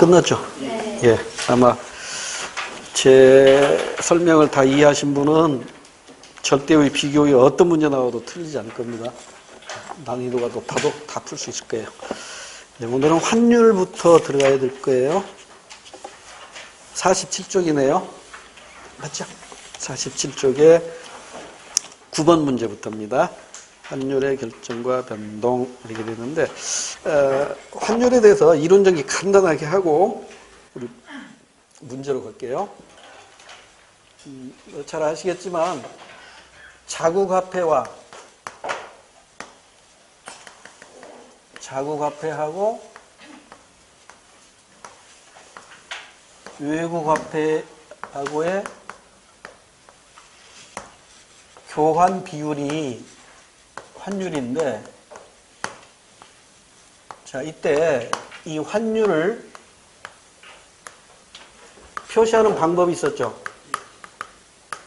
끝났죠? 네. 예. 아마 제 설명을 다 이해하신 분은 절대의 비교의 어떤 문제 나와도 틀리지 않을 겁니다. 난이도가 높아도 다 풀 수 있을 거예요. 네, 오늘은 환율부터 들어가야 될 거예요. 47쪽이네요. 맞죠? 47쪽에 9번 문제부터입니다. 환율의 결정과 변동 이렇게 되는데 환율에 대해서 이론 전기 간단하게 하고 우리 문제로 갈게요. 잘 아시겠지만 자국화폐와 자국화폐하고 외국화폐하고의 교환 비율이 환율인데, 자, 이때 이 환율을 표시하는 방법이 있었죠.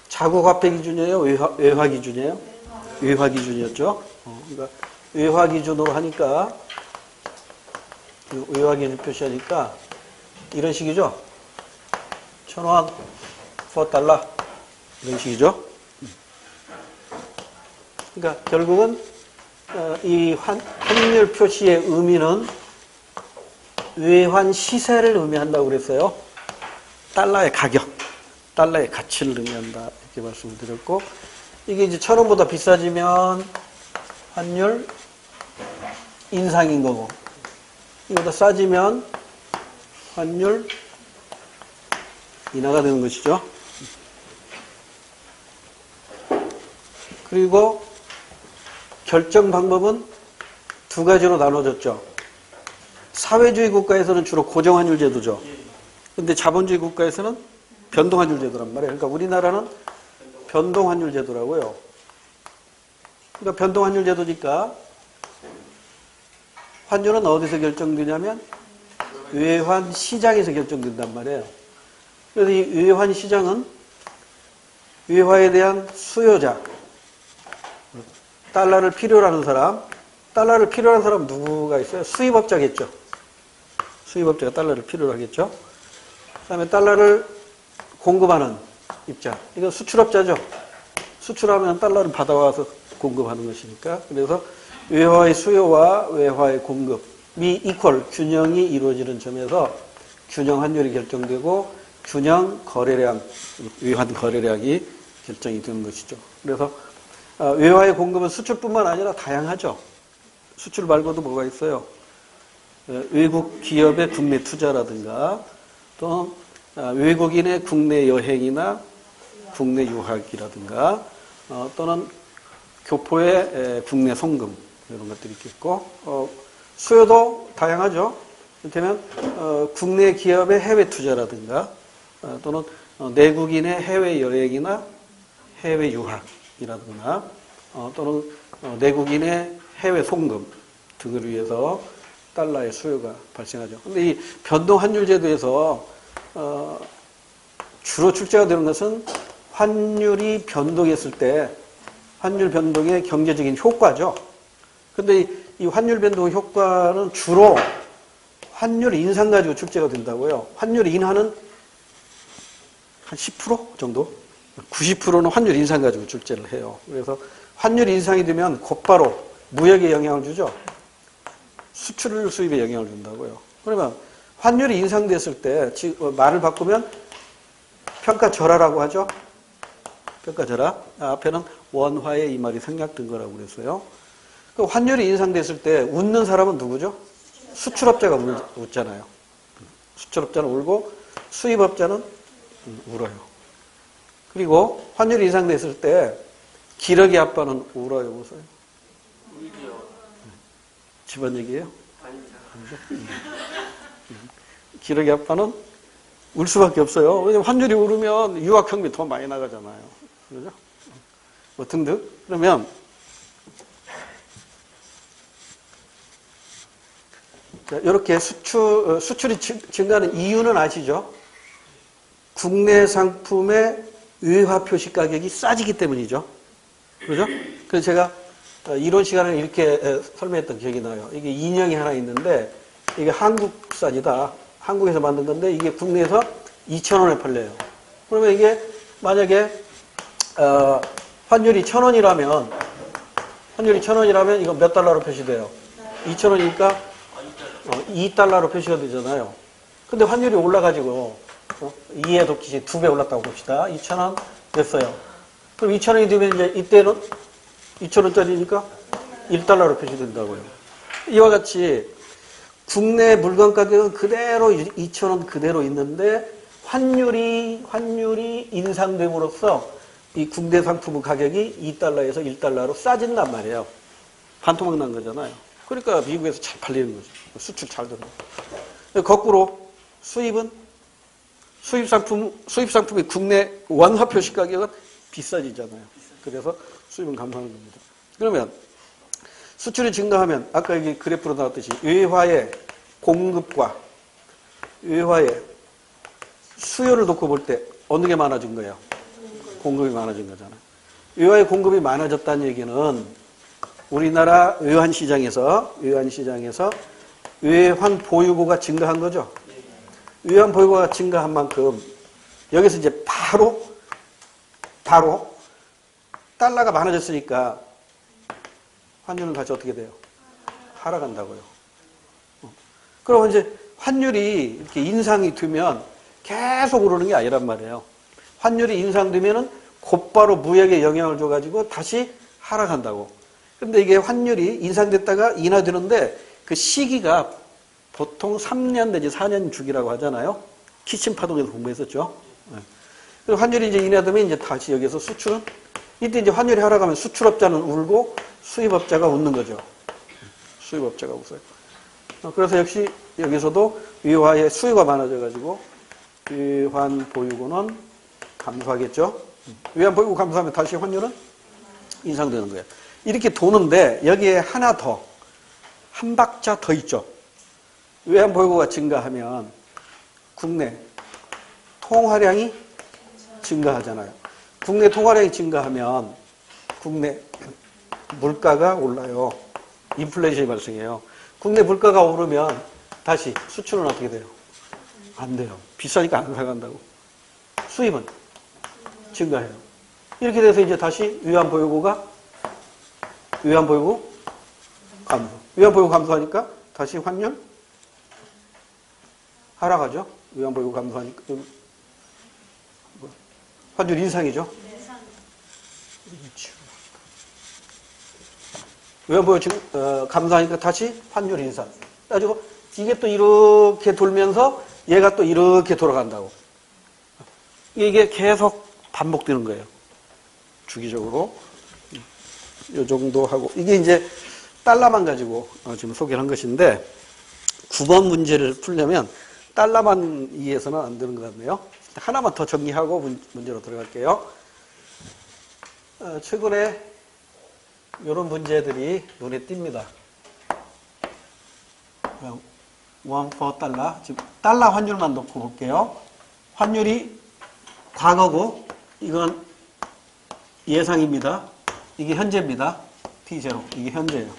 자국화폐 기준이에요? 외화 기준이에요? 외화 기준이었죠. 그러니까 외화 기준으로 하니까, 외화 기준 표시하니까 이런 식이죠. 1,000원, 4달러 이런 식이죠. 그러니까 결국은 이 환율 표시의 의미는 외환 시세를 의미한다고 그랬어요. 달러의 가격, 달러의 가치를 의미한다 이렇게 말씀을 드렸고, 이게 이제 1,000원보다 비싸지면 환율 인상인 거고, 이거보다 싸지면 환율 인하가 되는 것이죠. 그리고 결정 방법은 두 가지로 나눠졌죠. 사회주의 국가에서는 주로 고정환율 제도죠. 근데 자본주의 국가에서는 변동환율 제도란 말이에요. 그러니까 우리나라는 변동환율 제도라고요. 그러니까 변동환율 제도니까 환율은 어디서 결정되냐면 외환 시장에서 결정된단 말이에요. 그래서 이 외환 시장은 외화에 대한 수요자, 달러를 필요로 하는 사람, 달러를 필요로 하는 사람 누구가 있어요? 수입업자겠죠. 수입업자가 달러를 필요로 하겠죠. 그 다음에 달러를 공급하는 입자, 이건 수출업자죠. 수출하면 달러를 받아와서 공급하는 것이니까. 그래서 외화의 수요와 외화의 공급이 이퀄, 균형이 이루어지는 점에서 균형 환율이 결정되고 균형 거래량, 외환 거래량이 결정이 되는 것이죠. 그래서 외화의 공급은 수출뿐만 아니라 다양하죠. 수출 말고도 뭐가 있어요? 외국 기업의 국내 투자라든가, 또 외국인의 국내 여행이나 국내 유학이라든가, 또는 교포의 국내 송금 이런 것들이 있겠고, 수요도 다양하죠. 이를테면 국내 기업의 해외 투자라든가, 또는 내국인의 해외 여행이나 해외 유학이라든가, 또는 내국인의 해외 송금 등을 위해서 달러의 수요가 발생하죠. 근데 이 변동 환율 제도에서 주로 출제가 되는 것은 환율이 변동했을 때 환율 변동의 경제적인 효과죠. 근데 이 환율 변동 효과는 주로 환율 인상 가지고 출제가 된다고요. 환율 인하는 한 10% 정도? 90%는 환율 인상 가지고 출제를 해요. 그래서 환율 인상이 되면 곧바로 무역에 영향을 주죠. 수출 수입에 영향을 준다고요. 그러면 환율이 인상됐을 때 말을 바꾸면 평가절하라고 하죠. 평가절하. 앞에는 원화에 이 말이 생략된 거라고 그랬어요. 그 환율이 인상됐을 때 웃는 사람은 누구죠? 수출업자가 웃잖아요. 수출업자는 울고 수입업자는 울어요. 그리고 환율이 인상됐을 때 기러기 아빠는 울어요, 웃어요? 울죠. 집안 얘기예요? 아닙니다. 기러기 아빠는 울 수밖에 없어요. 왜냐면 환율이 오르면 유학형비 더 많이 나가잖아요. 그죠? 뭐 등등. 그러면 이렇게 수출이 증가하는 이유는 아시죠? 국내 상품의 외화 표시 가격이 싸지기 때문이죠. 그죠? 그래서 제가 이론 시간을 이렇게 설명했던 기억이 나요. 이게 인형이 하나 있는데 이게 한국산이다. 한국에서 만든 건데 이게 국내에서 2,000원에 팔려요. 그러면 이게 만약에 환율이 1,000원이라면 이거 몇 달러로 표시돼요? 2,000원이니까 2달러로 표시가 되잖아요. 근데 환율이 올라가지고 2의 돕기시 2배 올랐다고 봅시다. 2,000원 됐어요. 그럼 2,000원이 되면 이제 이때는 2,000원짜리니까 1달러로 표시된다고요. 이와 같이 국내 물건 가격은 그대로 2,000원 그대로 있는데 환율이 인상됨으로써 이 국내 상품 가격이 2달러에서 1달러로 싸진단 말이에요. 반토막 난 거잖아요. 그러니까 미국에서 잘 팔리는 거죠. 수출 잘 되는 거죠. 거꾸로 수입 상품이 국내 원화 표시 가격은 비싸지잖아요. 그래서 수입은 감소하는 겁니다. 그러면 수출이 증가하면 아까 여기 그래프로 나왔듯이 외화의 공급과 외화의 수요를 놓고 볼 때 어느 게 많아진 거예요? 공급이 많아진 거잖아요. 외화의 공급이 많아졌다는 얘기는 우리나라 외환시장에서 외환 보유고가 증가한 거죠. 외환 보유고가 증가한 만큼 여기서 이제 바로 달러가 많아졌으니까 환율은 다시 어떻게 돼요? 하락한다고요. 그러면 이제 환율이 이렇게 인상이 되면 계속 오르는 게 아니란 말이에요. 환율이 인상되면은 곧바로 무역에 영향을 줘가지고 다시 하락한다고. 근데 이게 환율이 인상됐다가 인하되는데 그 시기가 보통 3년 내지 4년 주기라고 하잖아요. 키친 파동에서 공부했었죠. 그리고 환율이 이제 인하되면 이제 다시 여기서 수출은 이때 이제 환율이 하락하면 수출업자는 울고 수입업자가 웃는 거죠. 수입업자가 웃어요. 그래서 역시 여기서도 외화의 수요가 많아져가지고 외환 보유고는 감소하겠죠. 외환 보유고 감소하면 다시 환율은 인상되는 거예요. 이렇게 도는데 여기에 하나 더, 한 박자 더 있죠. 외환 보유고가 증가하면 국내 통화량이 증가하잖아요. 국내 통화량이 증가하면 국내 물가가 올라요. 인플레이션이 발생해요. 국내 물가가 오르면 다시 수출은 어떻게 돼요? 안 돼요. 비싸니까 안 사간다고. 수입은 증가해요. 이렇게 돼서 이제 다시 외환 보유고 감소. 외환 보유고 감소하니까 다시 환율 하락하죠. 외환 보유고 감소하니까 환율 인상이죠. 외환 보유고 감소하니까 다시 환율 인상. 가지고 이게 또 이렇게 돌면서 얘가 또 이렇게 돌아간다고. 이게 계속 반복되는 거예요. 주기적으로. 이 정도 하고. 이게 이제 달러만 가지고 지금 소개를 한 것인데 9번 문제를 풀려면 달러만 이해해서는 안 되는 것 같네요. 하나만 더 정리하고 문제로 들어갈게요. 최근에 이런 문제들이 눈에 띕니다. 1,4달러. 지금 달러 환율만 놓고 볼게요. 환율이 과거고 이건 예상입니다. 이게 현재입니다. T0. 이게 현재예요.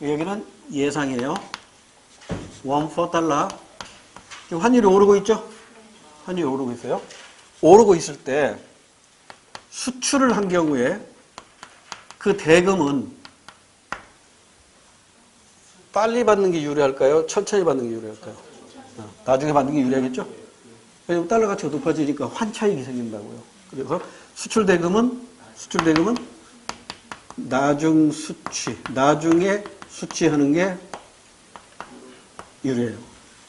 여기는 예상이에요. 1,4달러. 지금 환율이 오르고 있죠? 환율이 오르고 있어요. 오르고 있을 때 수출을 한 경우에 그 대금은 빨리 받는 게 유리할까요? 천천히 받는 게 유리할까요? 나중에 받는 게 유리하겠죠? 왜냐면 달러 가치가 높아지니까 환차익이 생긴다고요. 그래서 수출 대금은 나중에 수취하는 게 유리해요.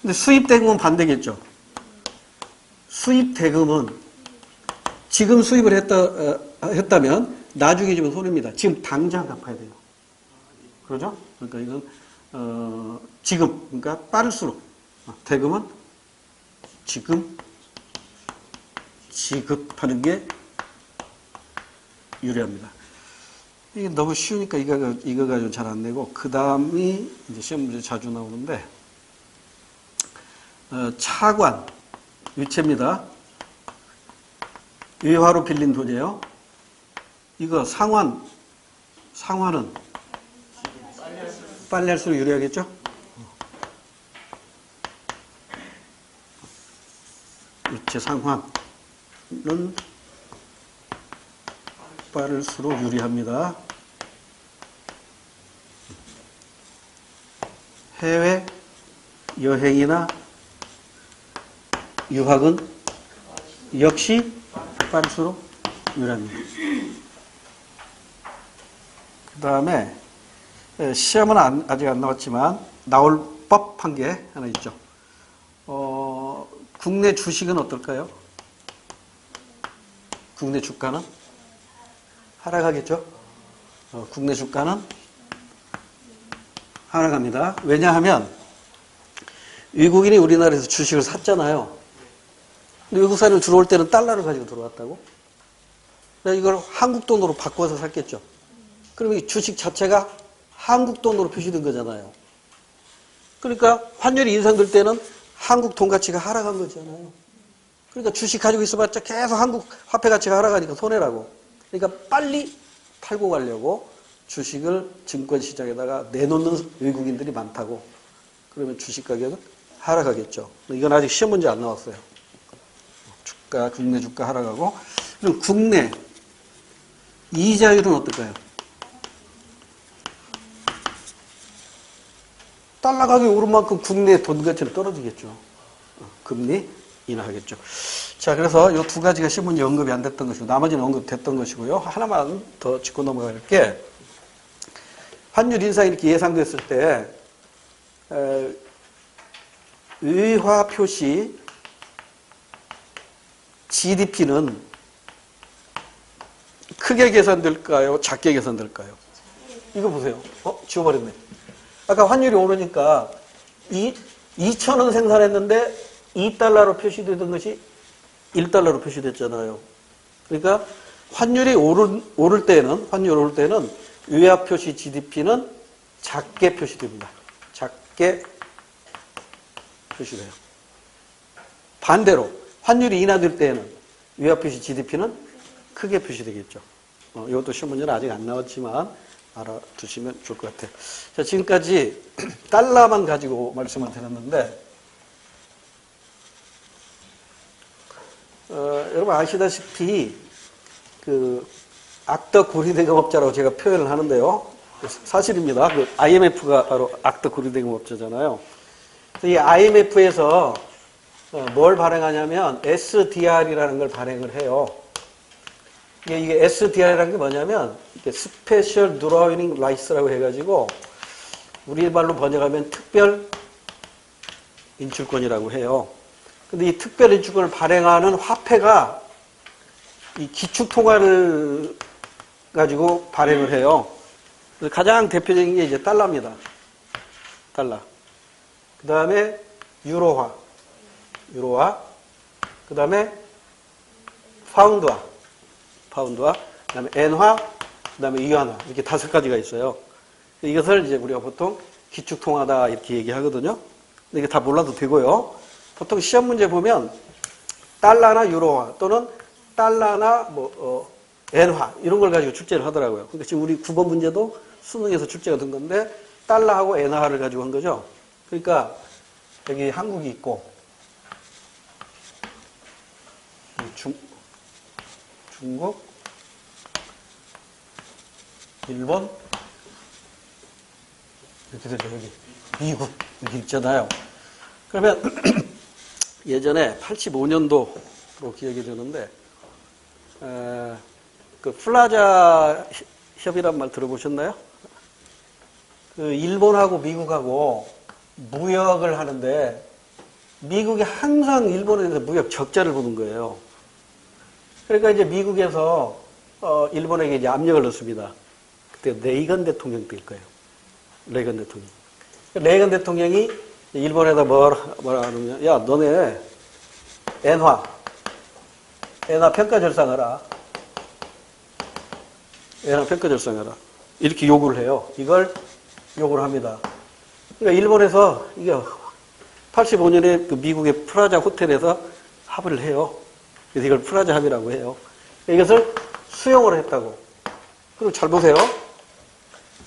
근데 수입 대금은 반대겠죠. 수입 대금은 지금 수입을 했다면 나중에 주면 손해입니다. 지금 당장 갚아야 돼요. 그러죠? 그러니까 이건 지금, 그러니까 빠를수록 대금은 지금 지급하는 게 유리합니다. 이게 너무 쉬우니까 이거 가지고 잘 안 내고 그 다음이 이제 시험 문제 자주 나오는데 차관 유체입니다. 외화로 빌린 돈이에요. 이거 상환은 빨리 할수록 유리하겠죠? 유체 상환은 빠를수록 유리합니다. 해외 여행이나 유학은 역시 빠를수록 유리합니다. 그 다음에 시험은 아직 안 나왔지만 나올 법한 게 하나 있죠. 국내 주식은 어떨까요? 국내 주가는 하락하겠죠? 국내 주가는 하락합니다. 왜냐하면 외국인이 우리나라에서 주식을 샀잖아요. 근데 외국 사람이 들어올 때는 달러를 가지고 들어왔다고? 이걸 한국 돈으로 바꿔서 샀겠죠. 그럼 이 주식 자체가 한국 돈으로 표시된 거잖아요. 그러니까 환율이 인상될 때는 한국 돈 가치가 하락한 거잖아요. 그러니까 주식 가지고 있어봤자 계속 한국 화폐 가치가 하락하니까 손해라고. 그러니까 빨리 팔고 가려고 주식을 증권시장에다가 내놓는 외국인들이 많다고. 그러면 주식 가격은 하락하겠죠. 이건 아직 시험 문제 안 나왔어요. 주가, 국내 주가 하락하고. 그럼 국내 이자율은 어떨까요? 달러 가격이 오른 만큼 국내 돈 가치는 떨어지겠죠. 금리 인하하겠죠. 자, 그래서 이 두 가지가 시험 문제 언급이 안 됐던 것이고, 나머지는 언급됐던 것이고요. 하나만 더 짚고 넘어갈게. 환율 인상이 이렇게 예상됐을 때, 의화 표시 GDP는 크게 계산될까요? 작게 계산될까요? 이거 보세요. 지워버렸네. 아까 환율이 오르니까 2,000원 생산했는데 2달러로 표시되던 것이 1달러로 표시됐잖아요. 그러니까 환율이 오를 때는 외화 표시 GDP는 작게 표시됩니다. 작게 표시돼요. 반대로 환율이 인하될 때에는 외화 표시 GDP는 크게 표시되겠죠. 이것도 시험 문제는 아직 안 나왔지만 알아두시면 좋을 것 같아요. 자, 지금까지 달러만 가지고 말씀을 드렸는데, 여러분 아시다시피 그 악덕 구리대금업자라고 제가 표현을 하는데요. 사실입니다. 그 IMF가 바로 악덕 구리대금업자잖아요. 이 IMF에서 뭘 발행하냐면 SDR이라는 걸 발행을 해요. 이게 SDR이라는 게 뭐냐면 스페셜 드로잉 라이스라고 해가지고 우리말로 번역하면 특별 인출권이라고 해요. 근데 이 특별 인출권을 발행하는 화폐가 이 기축통화를 가지고 발행을 해요. 그래서 가장 대표적인 게 이제 달러입니다. 달러. 그 다음에 유로화. 그 다음에 파운드화. 그 다음에 엔화, 그 다음에 위안화. 이렇게 5가지가 있어요. 이것을 이제 우리가 보통 기축통화다 이렇게 얘기하거든요. 근데 이게 다 몰라도 되고요. 보통 시험 문제 보면 달러나 유로화 또는 달러나 엔화 이런 걸 가지고 출제를 하더라고요. 그러니까 지금 우리 9번 문제도 수능에서 출제가 된 건데 달러하고 엔화를 가지고 한 거죠. 그러니까 여기 한국이 있고 중국, 일본, 이렇게 되죠. 여기 미국 이렇게 있잖아요. 그러면 예전에 85년도로 기억이 되는데 그 플라자 협의란 말 들어보셨나요? 그 일본하고 미국하고 무역을 하는데 미국이 항상 일본에 대해서 무역 적자를 보는 거예요. 그러니까 이제 미국에서 일본에게 이제 압력을 넣습니다. 그때 레이건 대통령 때일 거예요. 레이건 대통령. 레이건 대통령이 일본에다 뭐라 하냐면, 야, 너네 엔화 평가 절상하라. 엔화 평가 절상하라. 이렇게 요구를 해요. 이걸 요구를 합니다. 그러니까 일본에서 이게 85년에 그 미국의 프라자 호텔에서 합의를 해요. 그래서 이걸 프라자 합의라고 해요. 이것을 수용을 했다고. 그리고 잘 보세요.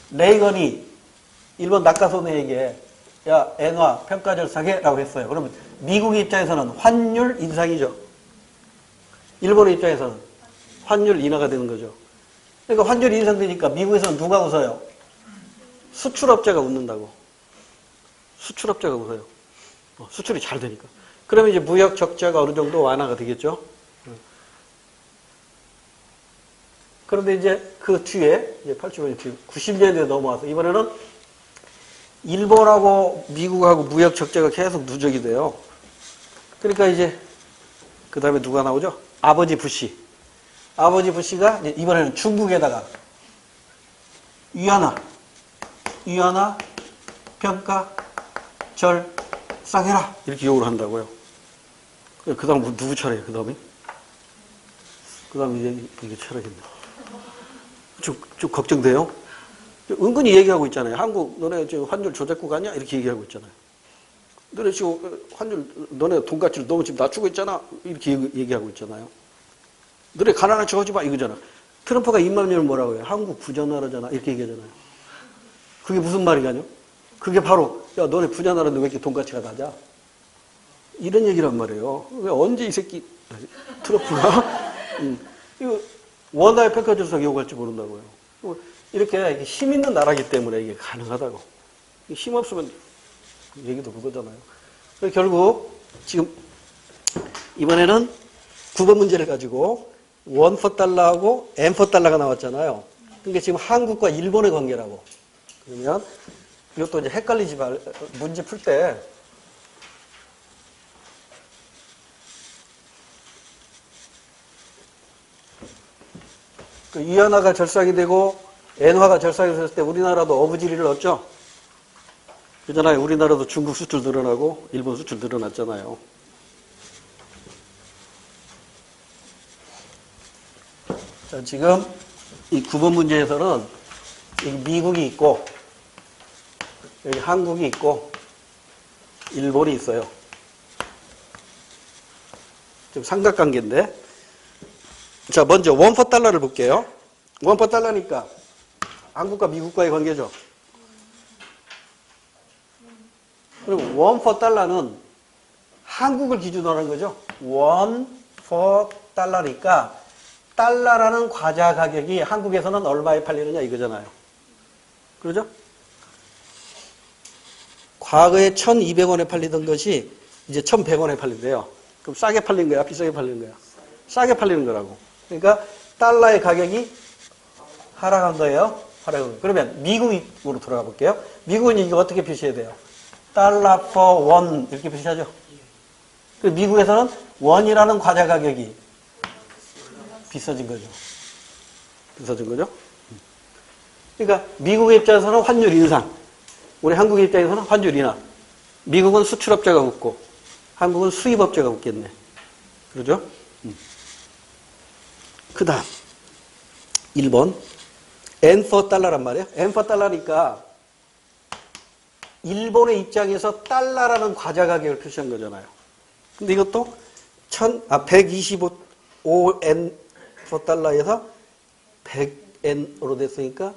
레이건이 일본 낙하소네에게 야, 엔화 평가 절상해라고 했어요. 그러면 미국의 입장에서는 환율 인상이죠. 일본의 입장에서는 환율 인하가 되는 거죠. 그러니까 환율이 인상되니까 미국에서는 누가 웃어요? 수출업자가 웃는다고. 수출업자가 웃어요. 수출이 잘 되니까. 그러면 이제 무역 적자가 어느 정도 완화가 되겠죠. 그런데 이제 그 뒤에, 이제 80년대 뒤에 90년대에 넘어와서 이번에는 일본하고 미국하고 무역 적자가 계속 누적이 돼요. 그러니까 이제 그 다음에 누가 나오죠? 아버지 부시. 아버지 부시가 이번에는 중국에다가 위안화 평가 절상해라 이렇게 요구를 한다고요. 그 다음 누구 차례예요? 그 다음에? 그 다음에 이게 차례겠네. 좀 걱정돼요. 은근히 얘기하고 있잖아요. 한국 너네 지금 환율 조작국 아니야? 이렇게 얘기하고 있잖아요. 너네 지금 환율 너네 돈가치를 너무 지금 낮추고 있잖아. 이렇게 얘기하고 있잖아요. 너네 가난한 척 하지 마 이거잖아. 트럼프가 입만 열면 뭐라고 해요? 한국 부자나라잖아 이렇게 얘기하잖아요. 그게 무슨 말이냐요? 그게 바로 야 너네 부자나라인데 왜 이렇게 돈가치가 낮아? 이런 얘기란 말이에요. 왜 언제 이 새끼 트럼프가 이거 원화의 평가절상 요구할지 모른다고요. 이렇게 힘 있는 나라이기 때문에 이게 가능하다고. 힘 없으면 얘기도 그거잖아요. 결국 지금 이번에는 9번 문제를 가지고 원포 달러하고 엠포 달러가 나왔잖아요. 그러니까 지금 한국과 일본의 관계라고. 그러면 이것도 이제 헷갈리지 말, 문제 풀 때 그 위안화가 절상이 되고 엔화가 절상이 됐을 때 우리나라도 어부지리를 얻죠. 그잖아요. 우리나라도 중국 수출 늘어나고 일본 수출 늘어났잖아요. 자, 지금 이 9번 문제에서는 여기 미국이 있고 여기 한국이 있고 일본이 있어요. 좀 삼각관계인데 자, 먼저 원포 달러를 볼게요. 원포 달러니까 한국과 미국과의 관계죠. 그리고 원포 달러는 한국을 기준으로 하는 거죠. 원포 달러니까 달러라는 과자 가격이 한국에서는 얼마에 팔리느냐 이거잖아요. 그러죠? 과거에 1,200원에 팔리던 것이 이제 1,100원에 팔린대요. 그럼 싸게 팔린 거야? 비싸게 팔린 거야? 싸게 팔리는 거라고. 그러니까 달러의 가격이 하락한 거예요. 하락한 거예요. 그러면 미국으로 돌아가 볼게요. 미국은 이거 어떻게 표시해야 돼요? 달러 for 원 이렇게 표시하죠. 미국에서는 원이라는 과자 가격이 비싸진 거죠. 비싸진 거죠. 그러니까 미국의 입장에서는 환율 인상, 우리 한국의 입장에서는 환율 인하. 미국은 수출업자가 웃고 한국은 수입업자가 웃겠네. 그러죠? 그 다음 1번 N4 달러란 말이에요. N4 달러니까 일본의 입장에서 달러라는 과자 가격을 표시한 거잖아요. 근데 이것도 125N4달러에서 100N으로 됐으니까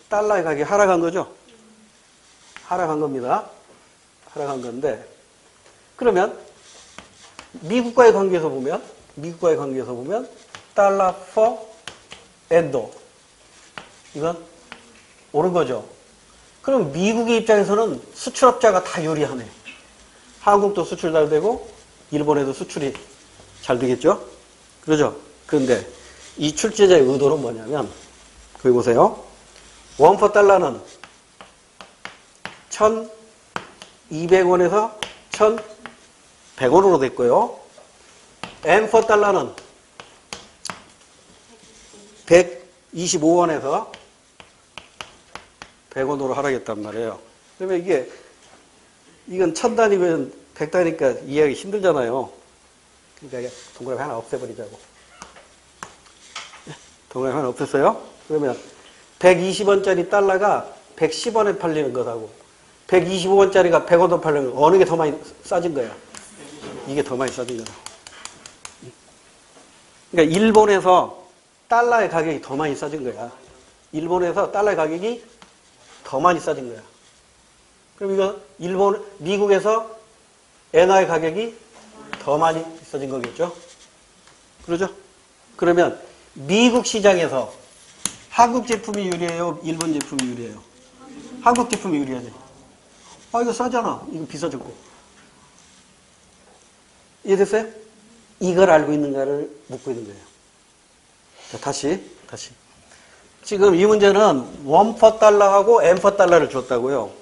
달러의 가격이 하락한 거죠. 하락한 겁니다. 하락한 건데 그러면 미국과의 관계에서 보면 달러 for 엔도 이건 옳은 거죠. 그럼 미국의 입장에서는 수출업자가 다 유리하네. 한국도 수출 잘 되고 일본에도 수출이 잘 되겠죠. 그러죠. 그런데 이 출제자의 의도는 뭐냐면 거기 보세요. 원포 달러는 1,200원에서 1,100원으로 됐고요. 엠포 달러는 125원에서 100원으로 하락했단 말이에요. 그러면 이건 1,000단위면 100단위니까 이해하기 힘들잖아요. 그러니까 동그라미 하나 없애버리자고. 동그라미 하나 없앴어요? 그러면 120원짜리 달러가 110원에 팔리는 것하고 125원짜리가 100원에 팔리는 거 어느 게 더 많이 싸진 거야? 이게 더 많이 싸진 거다. 그러니까 일본에서 달러의 가격이 더 많이 싸진 거야. 일본에서 달러의 가격이 더 많이 싸진 거야. 그럼 이거 미국에서 엔화의 가격이 더 많이 비싸진 거겠죠? 그러죠? 그러면 미국 시장에서 한국 제품이 유리해요? 일본 제품이 유리해요? 한국 제품이 유리하지. 아, 이거 싸잖아. 이거 비싸졌고. 이해됐어요? 이걸 알고 있는가를 묻고 있는 거예요. 자, 다시. 지금 이 문제는 원퍼 달러하고 엠퍼 달러를 줬다고요.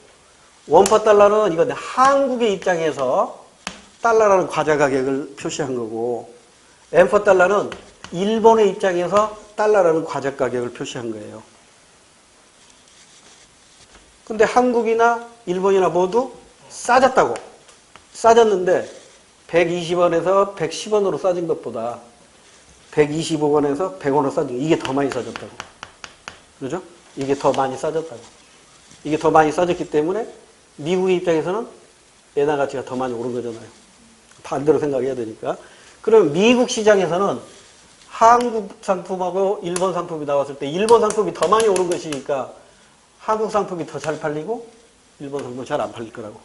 원퍼 달러는 이건 한국의 입장에서 달러라는 과자 가격을 표시한 거고, 엠퍼 달러는 일본의 입장에서 달러라는 과자 가격을 표시한 거예요. 근데 한국이나 일본이나 모두 싸졌다고. 싸졌는데 120원에서 110원으로 싸진 것보다 125원에서 100원으로 싸진 거, 이게 더 많이 싸졌다고. 그러죠? 이게 더 많이 싸졌다고. 이게 더 많이 싸졌기 때문에 미국의 입장에서는 엔화 가치가 더 많이 오른 거잖아요. 반대로 생각해야 되니까. 그럼 미국 시장에서는 한국 상품하고 일본 상품이 나왔을 때 일본 상품이 더 많이 오른 것이니까 한국 상품이 더 잘 팔리고 일본 상품은 잘 안 팔릴 거라고.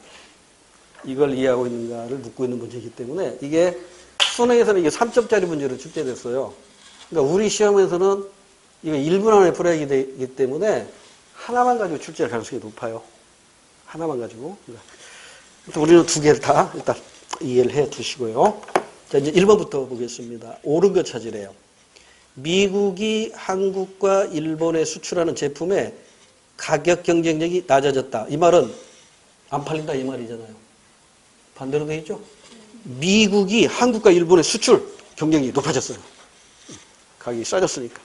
이걸 이해하고 있는가를 묻고 있는 문제이기 때문에 이게 수능에서는 이게 3점짜리 문제로 출제됐어요. 그러니까 우리 시험에서는 이거 1분 안에 풀어야 되기 때문에 하나만 가지고 출제할 가능성이 높아요. 하나만 가지고. 그러니까 우리는 두 개를 다 일단 이해를 해 두시고요. 자, 이제 1번부터 보겠습니다. 옳은 거 찾으래요. 미국이 한국과 일본에 수출하는 제품의 가격 경쟁력이 낮아졌다. 이 말은 안 팔린다 이 말이잖아요. 반대로 돼 있죠? 미국이 한국과 일본의 수출 경쟁력이 높아졌어요. 가격이 싸졌으니까.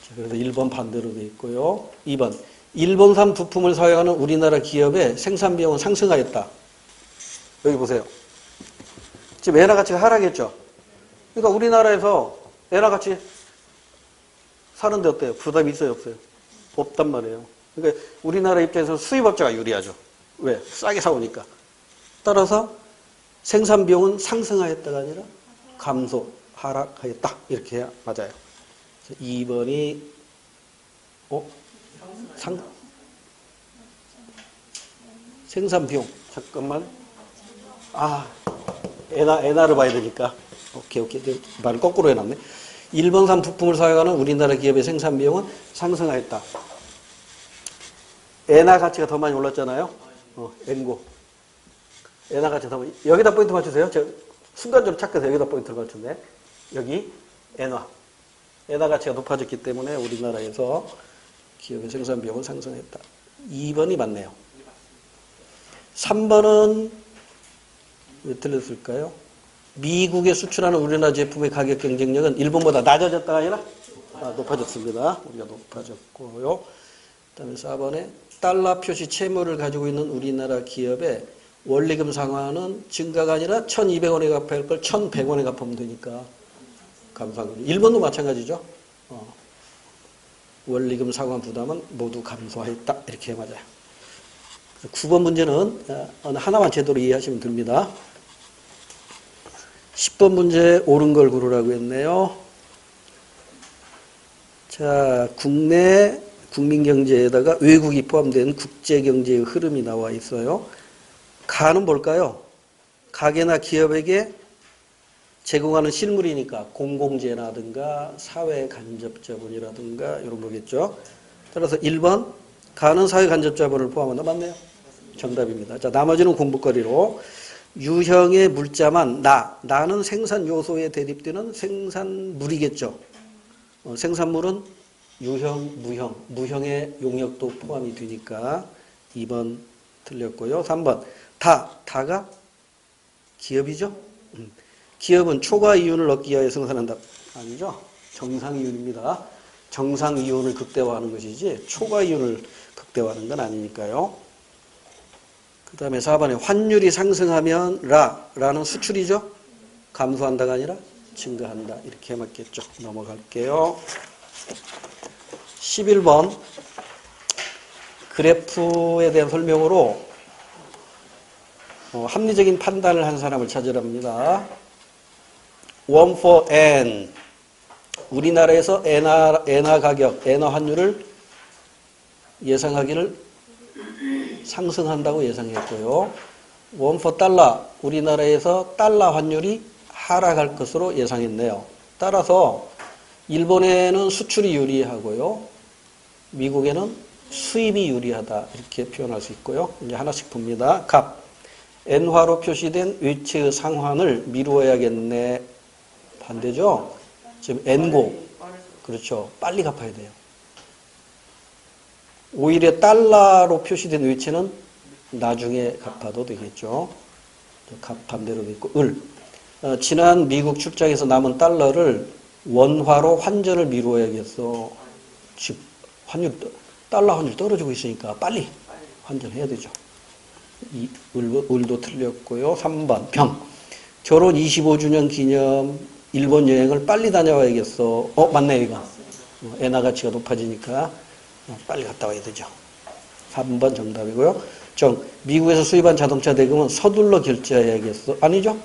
자, 그래서 1번 반대로 돼 있고요. 2번. 일본산 부품을 사용하는 우리나라 기업의 생산 비용은 상승하였다. 여기 보세요. 지금 엔화 가치가 하락했죠? 그러니까 우리나라에서 엔화 가치 사는데 어때요? 부담이 있어요, 없어요? 없단 말이에요. 그러니까 우리나라 입장에서 수입업자가 유리하죠. 왜? 싸게 사오니까. 따라서 생산 비용은 상승하였다가 아니라 감소, 하락하였다. 이렇게 해야 맞아요. 2번이 생산 비용. 잠깐만. 엔화를 봐야 되니까. 오케이. 말을 거꾸로 해놨네. 일본산 부품을 사용하는 우리나라 기업의 생산 비용은 상승하였다. 엔화 가치가 더 많이 올랐잖아요. 엔고. 엔화 가치가 더 많이. 여기다 포인트 맞추세요. 제가 순간적으로 착각해서 여기다 포인트를 맞췄네. 여기 엔화. 엔화 가치가 높아졌기 때문에 우리나라에서 기업의 생산 비용은 상승했다. 2번이 맞네요. 3번은 왜 틀렸을까요? 미국에 수출하는 우리나라 제품의 가격 경쟁력은 일본보다 낮아졌다가 아니라 높아졌습니다. 우리가 높아졌고요. 그다음에 4번에 달러 표시 채무를 가지고 있는 우리나라 기업의 원리금 상환은 증가가 아니라 1,200원에 갚아야 할 걸 1,100원에 갚으면 되니까 감소한 거죠. 일본도 마찬가지죠. 원리금 상환 부담은 모두 감소했다. 이렇게 맞아요. 9번 문제는 어느 하나만 제대로 이해하시면 됩니다. 10번 문제 옳은 걸 고르라고 했네요. 자, 국내 국민경제에다가 외국이 포함된 국제경제의 흐름이 나와 있어요. 가는 뭘까요? 가게나 기업에게 제공하는 실물이니까 공공재라든가 사회간접자본이라든가 이런 거겠죠. 따라서 1번 가는 사회간접자본을 포함한다. 맞네요. 정답입니다. 자, 나머지는 공부거리로 유형의 물자만 나는 생산 요소에 대립되는 생산물이겠죠. 생산물은 유형, 무형의 용역도 포함이 되니까 2번 틀렸고요. 3번 다가 기업이죠. 기업은 초과 이윤을 얻기 위하여 생산한다. 아니죠. 정상 이윤입니다. 정상 이윤을 극대화하는 것이지 초과 이윤을 극대화하는 건 아니니까요. 그 다음에 4번에 환율이 상승하면 라는 수출이죠. 감소한다가 아니라 증가한다. 이렇게 맞겠죠. 넘어갈게요. 11번 그래프에 대한 설명으로 합리적인 판단을 한 사람을 찾으랍니다. 1 for N. 우리나라에서 엔화 가격, 엔화 환율을 예상하기를 상승한다고 예상했고요. 원 포 달러, 우리나라에서 달러 환율이 하락할 것으로 예상했네요. 따라서 일본에는 수출이 유리하고요. 미국에는 수입이 유리하다. 이렇게 표현할 수 있고요. 이제 하나씩 봅니다. 갑. 엔화로 표시된 외채의 상환을 미루어야겠네. 반대죠? 지금 엔고. 그렇죠. 빨리 갚아야 돼요. 오히려 달러로 표시된 외채는 나중에 갚아도 되겠죠. 갑 반대로 돼 있고, 을. 지난 미국 출장에서 남은 달러를 원화로 환전을 미루어야겠어. 즉, 달러 환율 떨어지고 있으니까 빨리 환전해야 되죠. 이 을도 틀렸고요. 3번 병. 결혼 25주년 기념 일본 여행을 빨리 다녀와야겠어. 맞네 이거. 엔화 가치가 높아지니까 빨리 갔다 와야 되죠. 3번 정답이고요. 정. 미국에서 수입한 자동차 대금은 서둘러 결제해야겠어. 아니죠?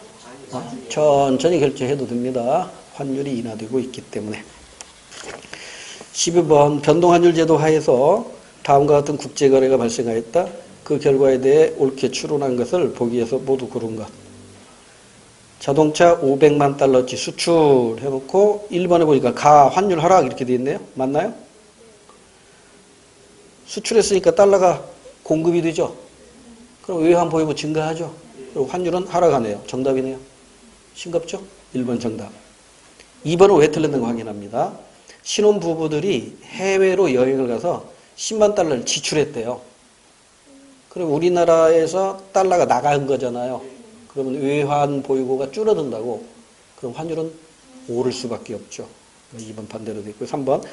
천천히 결제해도 됩니다. 환율이 인하되고 있기 때문에. 12번 변동환율 제도 하에서 다음과 같은 국제거래가 발생하였다. 그 결과에 대해 옳게 추론한 것을 보기에서 모두 고른 것. 자동차 500만 달러치 수출해놓고 1번에 보니까 가 환율 하락 이렇게 돼 있네요. 맞나요? 수출했으니까 달러가 공급이 되죠. 그럼 외환 보유고 증가하죠. 그리고 환율은 하락하네요. 정답이네요. 싱겁죠? 1번 정답. 2번은 왜 틀렸는가 확인합니다. 신혼부부들이 해외로 여행을 가서 10만 달러를 지출했대요. 그럼 우리나라에서 달러가 나간 거잖아요. 그러면 외환 보유고가 줄어든다고. 그럼 환율은 오를 수밖에 없죠. 2번 반대로 되고 3번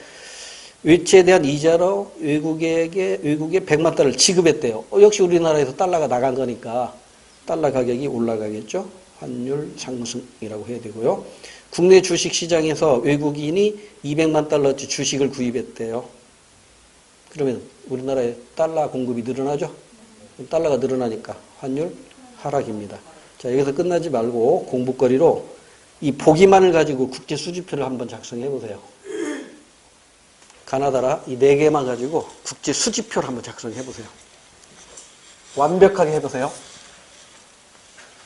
외채에 대한 이자로 외국에 100만 달러를 지급했대요. 역시 우리나라에서 달러가 나간 거니까 달러 가격이 올라가겠죠. 환율 상승이라고 해야 되고요. 국내 주식시장에서 외국인이 200만 달러치 주식을 구입했대요. 그러면 우리나라에 달러 공급이 늘어나죠. 달러가 늘어나니까 환율 하락입니다. 자, 여기서 끝나지 말고 공부거리로 이 보기만을 가지고 국제 수지표를 한번 작성해 보세요. 가나다라 이 4개만 가지고 국제 수지표를 한번 작성해 보세요. 완벽하게 해보세요.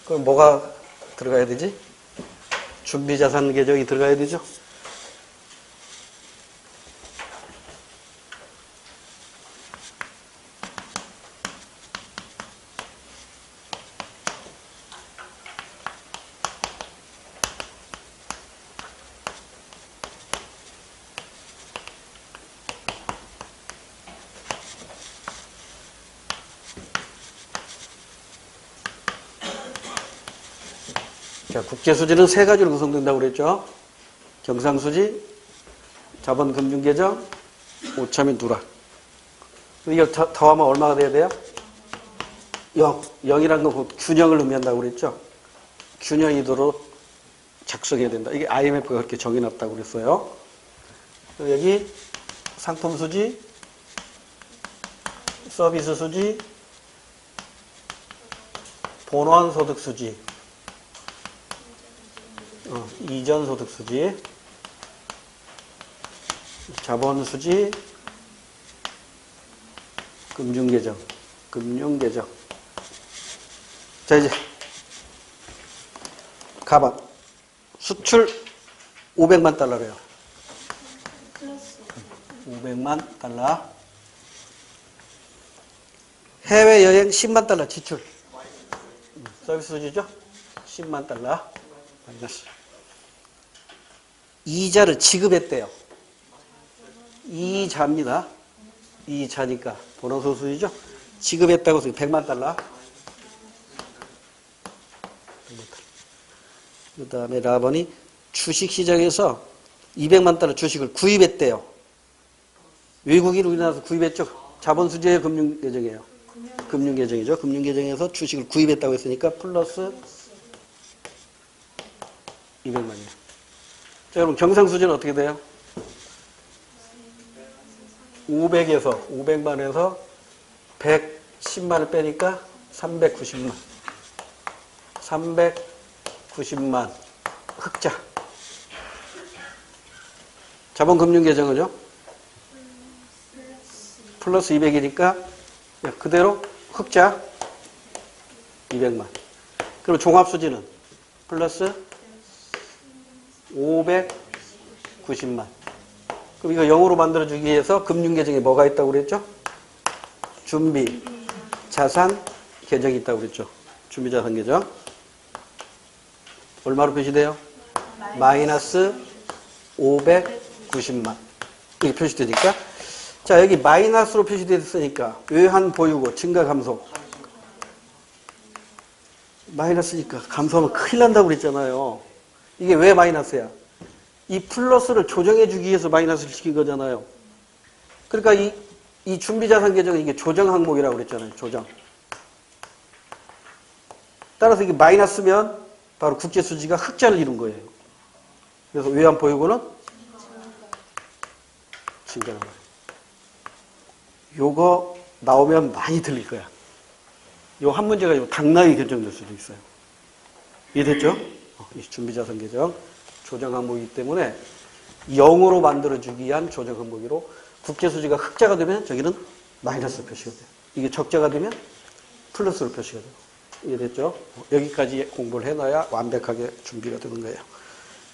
그럼 뭐가 들어가야 되지? 준비자산 계정이 들어가야 되죠? 자, 국제수지는 3가지로 구성된다고 그랬죠? 경상수지, 자본금융계정, 오차민 누락. 이걸 더하면 얼마가 돼야 돼요? 0. 0이란 건 균형을 의미한다고 그랬죠? 균형이도록 작성해야 된다. 이게 IMF가 그렇게 정해놨다고 그랬어요. 여기 상품수지, 서비스수지, 본원소득수지, 이전소득수지, 자본수지, 금융계정. 자, 이제 가방. 수출 500만 달러래요. 500만 달러. 해외여행 10만 달러 지출. 서비스 수지죠? 10만 달러. 마이너스. 이자를 지급했대요. 이자입니다. 이자니까 본원소득수지죠? 지급했다고 해서 100만 달러. 그 다음에 라번이 주식시장에서 200만 달러 주식을 구입했대요. 외국인 우리나라에서 구입했죠? 자본수지의 금융계정이에요. 금융계정이죠. 금융계정에서 주식을 구입했다고 했으니까 플러스 200만이에요. 자, 여러분 경상수지는 어떻게 돼요? 500만에서 110만을 빼니까 390만. 390만 흑자. 자본금융계정은요? 플러스 200이니까 그대로 흑자 200만. 그럼 종합수지는 플러스 590만. 그럼 이거 0으로 만들어주기 위해서 금융계정에 뭐가 있다고 그랬죠? 준비, 자산, 계정이 있다고 그랬죠. 준비, 자산, 계정. 얼마로 표시돼요? 마이너스 590만. 이렇게 표시되니까. 자, 여기 마이너스로 표시됐으니까 외환 보유고 증가 감소. 마이너스니까 감소하면 큰일 난다고 그랬잖아요. 이게 왜 마이너스야? 이 플러스를 조정해 주기 위해서 마이너스를 시킨 거잖아요. 그러니까 이 준비자산 계정은 이게 조정 항목이라고 그랬잖아요. 조정. 따라서 이게 마이너스면 바로 국제수지가 흑자를 이룬 거예요. 그래서 외환 보유고는 증가한 거예요. 요거 나오면 많이 들릴 거야. 요 한 문제가 요 당락이 결정될 수도 있어요. 이해됐죠? 이 준비자산 계정 조정 항목이기 때문에 0으로 만들어주기 위한 조정 항목으로 국제수지가 흑자가 되면 저기는 마이너스 표시가 돼요. 이게 적자가 되면 플러스로 표시가 돼요. 이해됐죠? 여기까지 공부를 해놔야 완벽하게 준비가 되는 거예요.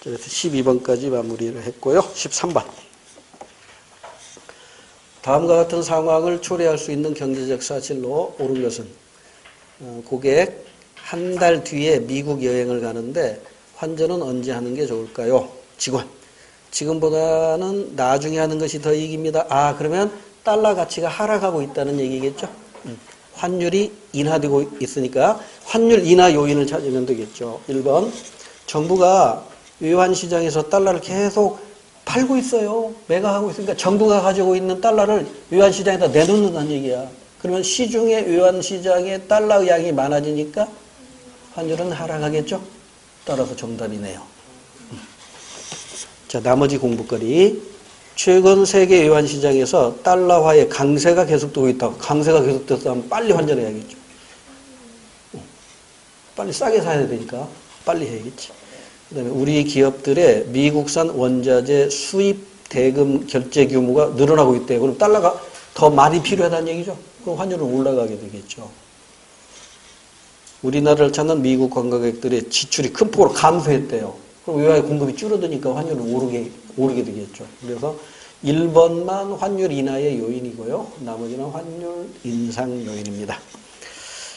그래서 12번까지 마무리를 했고요. 13번. 다음과 같은 상황을 초래할 수 있는 경제적 사실로 옳은 것은 고객 한 달 뒤에 미국 여행을 가는데 환전은 언제 하는 게 좋을까요? 직원. 지금보다는 나중에 하는 것이 더 이익입니다. 아, 그러면 달러 가치가 하락하고 있다는 얘기겠죠? 환율이 인하되고 있으니까 환율 인하 요인을 찾으면 되겠죠. 1번. 정부가 외환시장에서 달러를 계속 팔고 있어요. 매각하고 있으니까 정부가 가지고 있는 달러를 외환시장에다 내놓는다는 얘기야. 그러면 시중에 외환시장에 달러 양이 많아지니까 환율은 하락하겠죠? 따라서 정답이네요. 자, 나머지 공부거리. 최근 세계 외환시장에서 달러화의 강세가 계속되고 있다고. 강세가 계속됐다면 빨리 환전해야겠죠. 빨리 싸게 사야 되니까 빨리 해야겠지. 그 다음에 우리 기업들의 미국산 원자재 수입 대금 결제 규모가 늘어나고 있대요. 그럼 달러가 더 많이 필요하다는 얘기죠. 그럼 환율은 올라가게 되겠죠. 우리나라를 찾는 미국 관광객들의 지출이 큰 폭으로 감소했대요. 그럼 외화의 공급이 줄어드니까 환율은 오르게 되겠죠. 그래서 1번만 환율 인하의 요인이고요. 나머지는 환율 인상 요인입니다.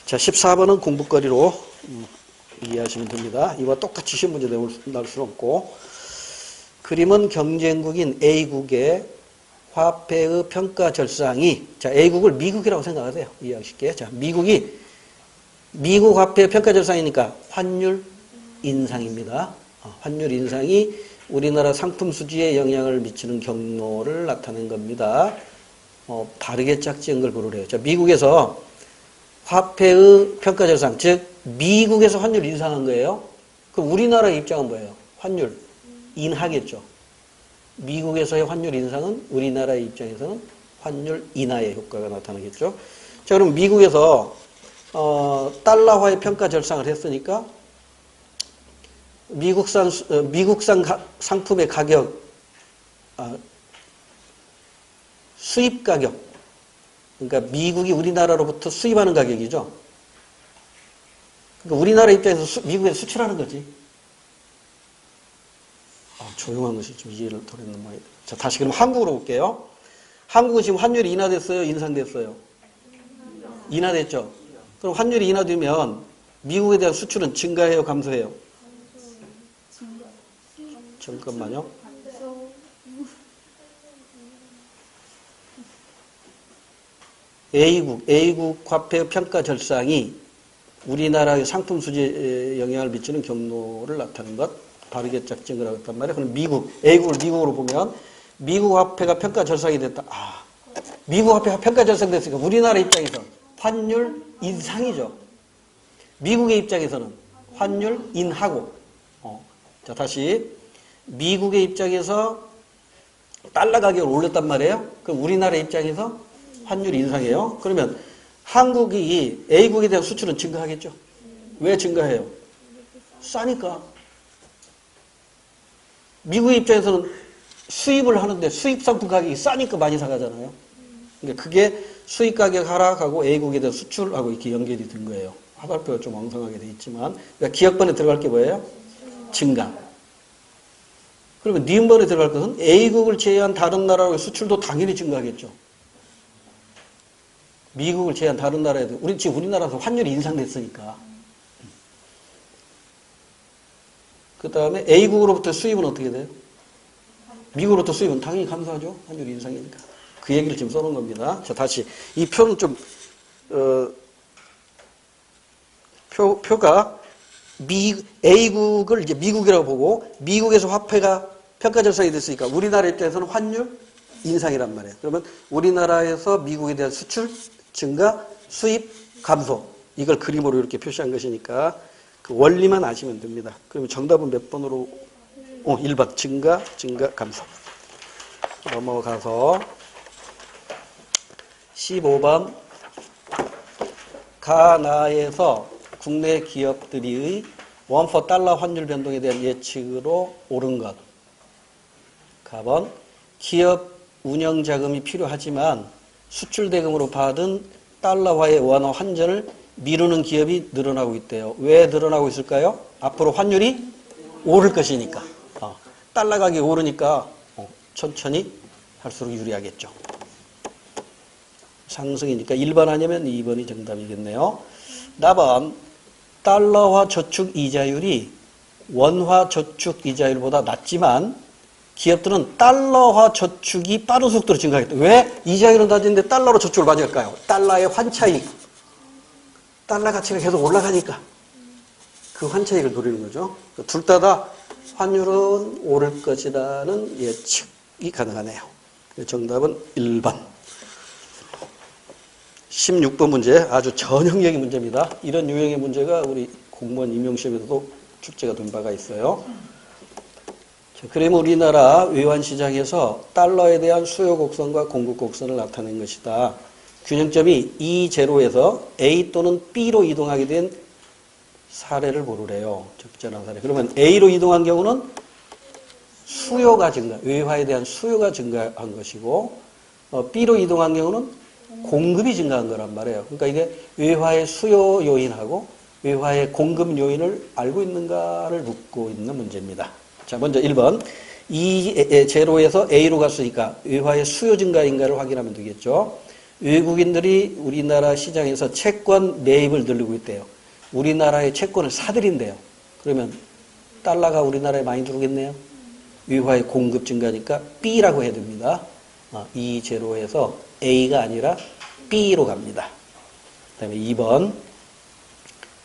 자, 14번은 공부거리로 이해하시면 됩니다. 이와 똑같이 시험 문제 나올 수는 없고. 그림은 경쟁국인 A국의 화폐의 평가 절상이, 자, A국을 미국이라고 생각하세요. 이해하기 쉽게. 자, 미국 화폐의 평가 절상이니까 환율 인상입니다. 환율 인상이 우리나라 상품 수지에 영향을 미치는 경로를 나타낸 겁니다. 바르게 짝지은 걸 고르래요. 자, 미국에서 화폐의 평가 절상, 즉 미국에서 환율 인상한 거예요. 그럼 우리나라의 입장은 뭐예요? 환율 인하겠죠. 미국에서의 환율 인상은 우리나라의 입장에서는 환율 인하의 효과가 나타나겠죠. 자, 그럼 미국에서 달러화의 평가 절상을 했으니까 미국산 상품의 가격, 수입 가격, 그러니까 미국이 우리나라로부터 수입하는 가격이죠. 그러니까 우리나라 입장에서 미국에 수출하는 거지. 조용한 것이 좀 이해를 덜 했는 모양이다. 자, 다시 그럼 한국으로 볼게요. 한국은 지금 환율이 인하됐어요? 인상됐어요? 인하됐죠? 그럼 환율이 인하되면 미국에 대한 수출은 증가해요? 감소해요? 잠깐만요. A국 화폐 평가 절상이 우리나라의 상품 수지에 영향을 미치는 경로를 나타낸 것, 바르게 짝지은 거라고 했단 말이에요. 그럼 A국을 미국으로 보면 미국 화폐가 평가 절상이 됐다. 미국 화폐가 평가 절상됐으니까 우리나라 입장에서 환율 인상이죠. 미국의 입장에서는 환율 인하고. 자, 다시 미국의 입장에서 달러 가격을 올렸단 말이에요. 그럼 우리나라 입장에서 환율 인상이에요. 그러면 한국이 A국에 대한 수출은 증가하겠죠. 왜 증가해요? 싸니까. 미국의 입장에서는 수입을 하는데 수입 상품 가격이 싸니까 많이 사가잖아요. 그러니까 그게 수입 가격 하락하고 A국에 대한 수출하고 이렇게 연결이 된 거예요. 화살표가 좀 엉성하게 돼 있지만. 그러니까 기억번에 들어갈 게 뭐예요? 증가. 그러면 니은번에 들어갈 것은 A국을 제외한 다른 나라의 수출도 당연히 증가하겠죠. 미국을 제외한 다른 나라에도 지금 우리나라에서 환율이 인상됐으니까. 그 다음에 A국으로부터 수입은 어떻게 돼요? 미국으로부터 수입은 당연히 감소하죠. 환율이 인상이니까. 그 얘기를 지금 써놓은 겁니다. 자, 다시. 이 표는 좀, 표가 A국을 이제 미국이라고 보고 미국에서 화폐가 평가 절상이 됐으니까 우리나라 입장에서는 환율 인상이란 말이에요. 그러면 우리나라에서 미국에 대한 수출 증가, 수입 감소. 이걸 그림으로 이렇게 표시한 것이니까 그 원리만 아시면 됩니다. 그러면 정답은 몇 번으로? 1번. 증가, 감소. 넘어가서 15번. 가나에서 국내 기업들의 원포 달러 환율 변동에 대한 예측으로 옳은 것. 가번. 기업 운영 자금이 필요하지만 수출 대금으로 받은 달러화의 원화 환전을 미루는 기업이 늘어나고 있대요. 왜 늘어나고 있을까요? 앞으로 환율이 오를 것이니까. 달러 가격이 오르니까 천천히 할수록 유리하겠죠. 상승이니까 1번 아니면 2번이 정답이겠네요. 나번. 달러화 저축 이자율이 원화 저축 이자율보다 낮지만 기업들은 달러화 저축이 빠른 속도로 증가하겠다. 왜? 이자율은 낮은데 달러로 저축을 많이 할까요? 달러의 환차익. 달러 가치가 계속 올라가니까 그 환차익을 노리는 거죠. 둘 다 환율은 오를 것이라는 예측이 가능하네요. 정답은 1번. 16번 문제, 아주 전형적인 문제입니다. 이런 유형의 문제가 우리 공무원 임용시험에서도 출제가 된 바가 있어요. 그러면 우리나라 외환시장에서 달러에 대한 수요 곡선과 공급 곡선을 나타낸 것이다. 균형점이 E0에서 A 또는 B로 이동하게 된 사례를 고르래요. 적절한 사례. 그러면 A로 이동한 경우는 수요가 증가, 외화에 대한 수요가 증가한 것이고, B로 이동한 경우는 공급이 증가한 거란 말이에요. 그러니까 이게 외화의 수요 요인하고 외화의 공급 요인을 알고 있는가를 묻고 있는 문제입니다. 자, 먼저 1번. E0에서 A로 갔으니까 외화의 수요 증가인가를 확인하면 되겠죠. 외국인들이 우리나라 시장에서 채권 매입을 늘리고 있대요. 우리나라의 채권을 사들인대요. 그러면 달러가 우리나라에 많이 들어오겠네요. 외화의 공급 증가니까 B라고 해야 됩니다. E0에서 A가 아니라 B로 갑니다. 그 다음에 2번.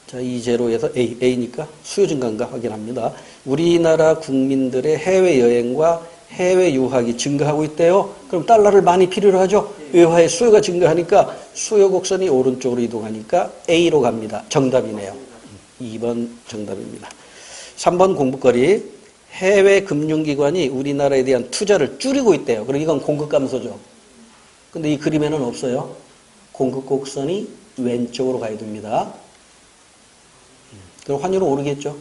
자, E0에서 A니까 수요 증가인가 확인합니다. 우리나라 국민들의 해외여행과 해외 유학이 증가하고 있대요. 그럼 달러를 많이 필요로 하죠. 외화의 수요가 증가하니까 수요 곡선이 오른쪽으로 이동하니까 A로 갑니다. 정답이네요. 2번 정답입니다. 3번 공부거리. 해외 금융기관이 우리나라에 대한 투자를 줄이고 있대요. 그럼 이건 공급 감소죠. 근데 이 그림에는 없어요. 공급 곡선이 왼쪽으로 가야 됩니다. 그럼 환율은 오르겠죠.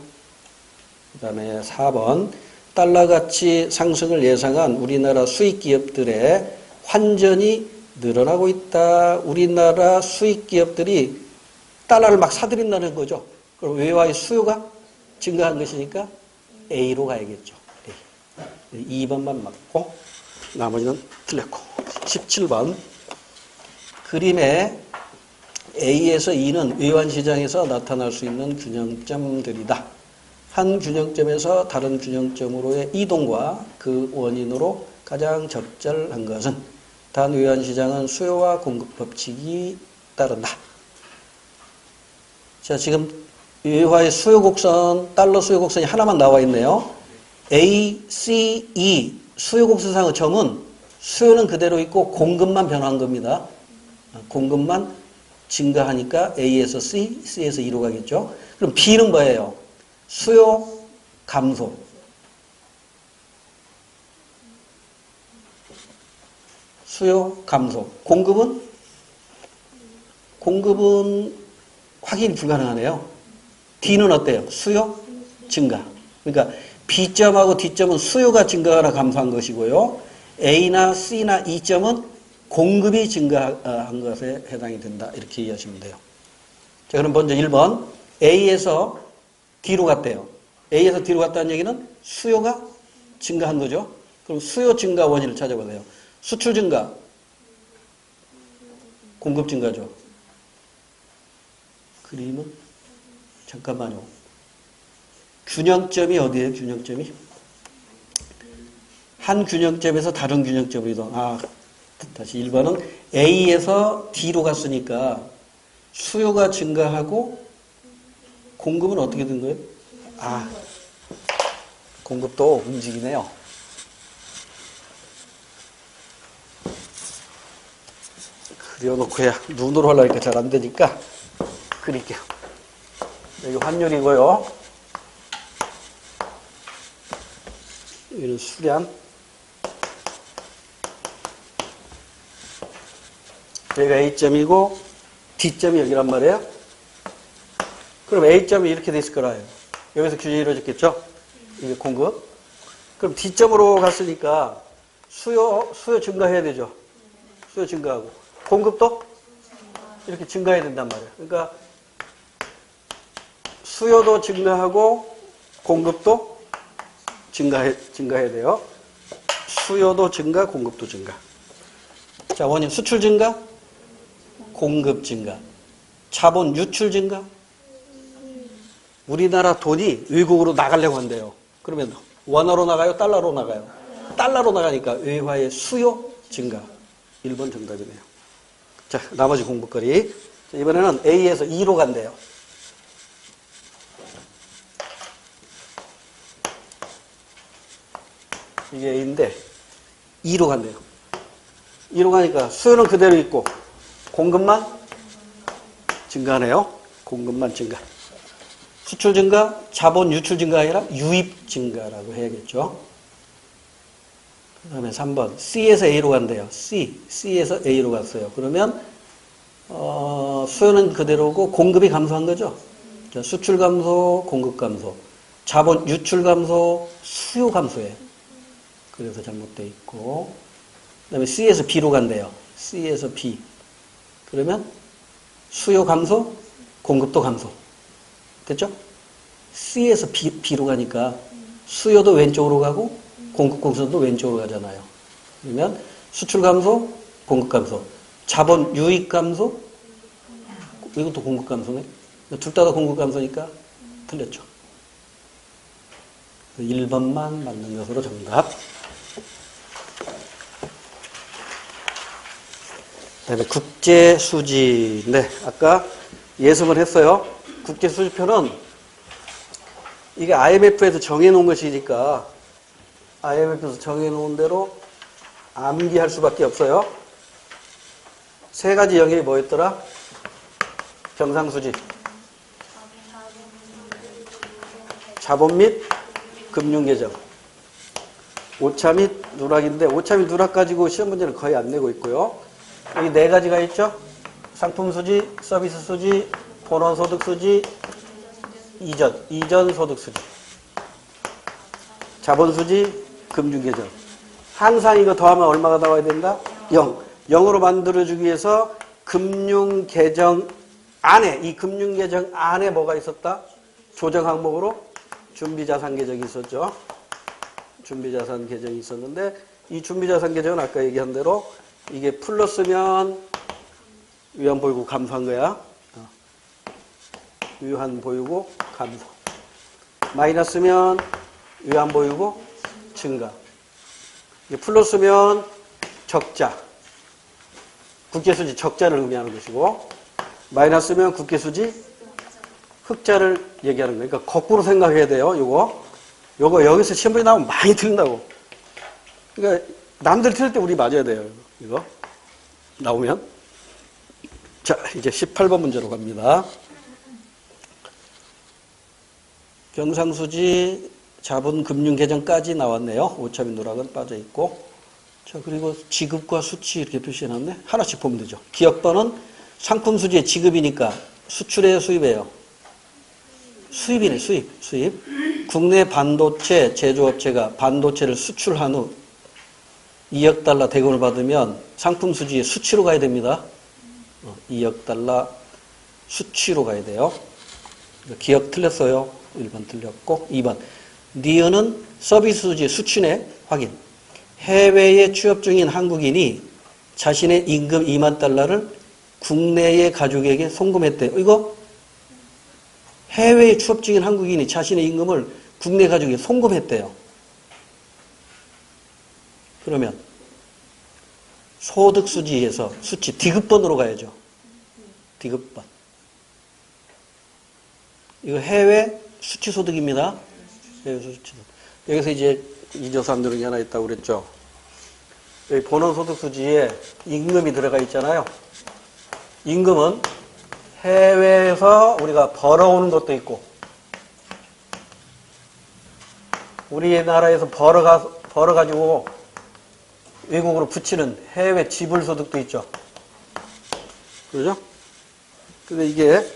그 다음에 4번. 달러 가치 상승을 예상한 우리나라 수익 기업들의 환전이 늘어나고 있다. 우리나라 수익 기업들이 달러를 막 사들인다는 거죠. 그럼 외화의 수요가 증가한 것이니까 A로 가야겠죠. A. 2번만 맞고 나머지는 틀렸고. 17번. 그림에 A에서 E는 외환시장에서 나타날 수 있는 균형점들이다. 한 균형점에서 다른 균형점으로의 이동과 그 원인으로 가장 적절한 것은 단 외환시장은 수요와 공급 법칙이 따른다. 자, 지금 외화의 수요 곡선, 달러 수요 곡선이 하나만 나와 있네요. A, C, E 수요 곡선상의 점은 수요는 그대로 있고 공급만 변한 겁니다. 공급만 증가하니까 A에서 C, C에서 E로 가겠죠. 그럼 B는 뭐예요? 수요 감소. 수요 감소. 공급은 확인이 불가능하네요. D는 어때요? 수요 증가. 그러니까 B점하고 D점은 수요가 증가하거나 감소한 것이고요. A나 C나 E점은 공급이 증가한 것에 해당이 된다. 이렇게 이해하시면 돼요. 자, 그럼 먼저 1번. A에서 D로 갔대요. A에서 D로 갔다는 얘기는 수요가 증가한 거죠. 그럼 수요 증가 원인을 찾아보세요. 수출 증가, 공급 증가죠. 그림은 잠깐만요. 균형점이 어디예요? 균형점이? 한 균형점에서 다른 균형점으로 이동. 다시 1번은 A에서 D로 갔으니까 수요가 증가하고 공급은 어떻게 된 거예요? 공급도 움직이네요. 그려놓고야 눈으로 하려니까 잘 안 되니까 그릴게요. 여기 환율이고요. 여기는 수량. 여기가 A점이고 D점이 여기란 말이에요. 그럼 A점이 이렇게 돼 있을 거라요. 여기서 균형이 이루어졌겠죠? 이게 공급. 그럼 D점으로 갔으니까 수요 증가해야 되죠. 수요 증가하고. 공급도 이렇게 증가해야 된단 말이에요. 그러니까 수요도 증가하고 공급도 증가해야 돼요. 수요도 증가, 공급도 증가. 자, 원인 수출 증가, 공급 증가. 자본 유출 증가. 우리나라 돈이 외국으로 나가려고 한대요. 그러면 원화로 나가요? 달러로 나가요? 달러로 나가니까 외화의 수요 증가. 1번 정답이네요. 자, 나머지 공부거리. 자, 이번에는 A에서 E로 간대요. 이게 A인데 E로 간대요. E로 가니까 수요는 그대로 있고 공급만 증가하네요. 공급만 증가. 수출 증가, 자본 유출 증가 아니라 유입 증가라고 해야겠죠. 그 다음에 3번 C에서 A로 간대요. C에서 A로 갔어요. 그러면 수요는 그대로고 공급이 감소한 거죠. 자, 수출 감소, 공급 감소. 자본 유출 감소, 수요 감소예요. 그래서 잘못되어 있고. 그 다음에 C에서 B로 간대요. C에서 B. 그러면 수요 감소, 공급도 감소. 됐죠? C에서 B로 가니까 수요도 왼쪽으로 가고 공급 공급도 왼쪽으로 가잖아요. 그러면 수출 감소, 공급 감소. 자본 유입 감소, 이것도 공급 감소네. 둘 다 공급 감소니까 틀렸죠. 1번만 맞는 것으로 정답. 그다음에 국제수지인데 아까 예습을 했어요. 국제수지표는 이게 IMF에서 정해놓은 것이니까 IMF에서 정해놓은 대로 암기할 수밖에 없어요. 세 가지 영역이 뭐였더라? 경상수지, 자본 및 금융계정, 오차 및 누락인데 오차 및 누락 가지고 시험 문제는 거의 안 내고 있고요. 여기 네 가지가 있죠. 상품수지, 서비스수지, 본원소득수지, 이전소득수지, 자본수지, 금융계정. 항상 이거 더하면 얼마가 나와야 된다? 0. 0으로 만들어주기 위해서 금융계정 안에, 이 금융계정 안에 뭐가 있었다? 조정 항목으로 준비자산 계정이 있었죠. 준비자산 계정이 있었는데 이 준비자산 계정은 아까 얘기한 대로 이게 플러스면 위안보유고 감소한 거야. 위안보유고 감소. 마이너스면 위안보유고 증가. 이게 플러스면 적자. 국제수지 적자를 의미하는 것이고 마이너스면 국제수지 흑자를 얘기하는 거예요. 그러니까 거꾸로 생각해야 돼요. 요거 여기서 시험문제 나오면 많이 틀린다고. 그러니까 남들 틀릴 때 우리 맞아야 돼요. 이거 나오면. 자, 이제 18번 문제로 갑니다. 경상수지 자본금융계정까지 나왔네요. 오차 및 누락은 빠져있고. 자, 그리고 지급과 수치 이렇게 표시해놨네. 하나씩 보면 되죠. 기업번은 상품수지의 지급이니까 수출이에요, 수입이에요? 수입이네, 수입. 국내 반도체 제조업체가 반도체를 수출한 후 2억 달러 대금을 받으면 상품 수지의 수치로 가야 됩니다. 2억 달러 수치로 가야 돼요. 기억 틀렸어요. 1번 틀렸고 2번 니은은 서비스 수지의 수치네. 확인. 해외에 취업 중인 한국인이 자신의 임금 2만 달러를 국내의 가족에게 송금했대요. 이거 해외에 취업 중인 한국인이 자신의 임금을 국내 가족에게 송금했대요. 그러면 소득수지에서 수치 디귿번으로 가야죠. 디귿번. 이거 해외 수치소득입니다. 해외 수치소득. 여기서 이제 잊어서 들은 게 하나 있다고 그랬죠. 여기 본원소득수지에 임금이 들어가 있잖아요. 임금은 해외에서 우리가 벌어오는 것도 있고 우리나라에서 벌어가지고 외국으로 붙이는 해외 지불소득도 있죠. 그러죠? 근데 이게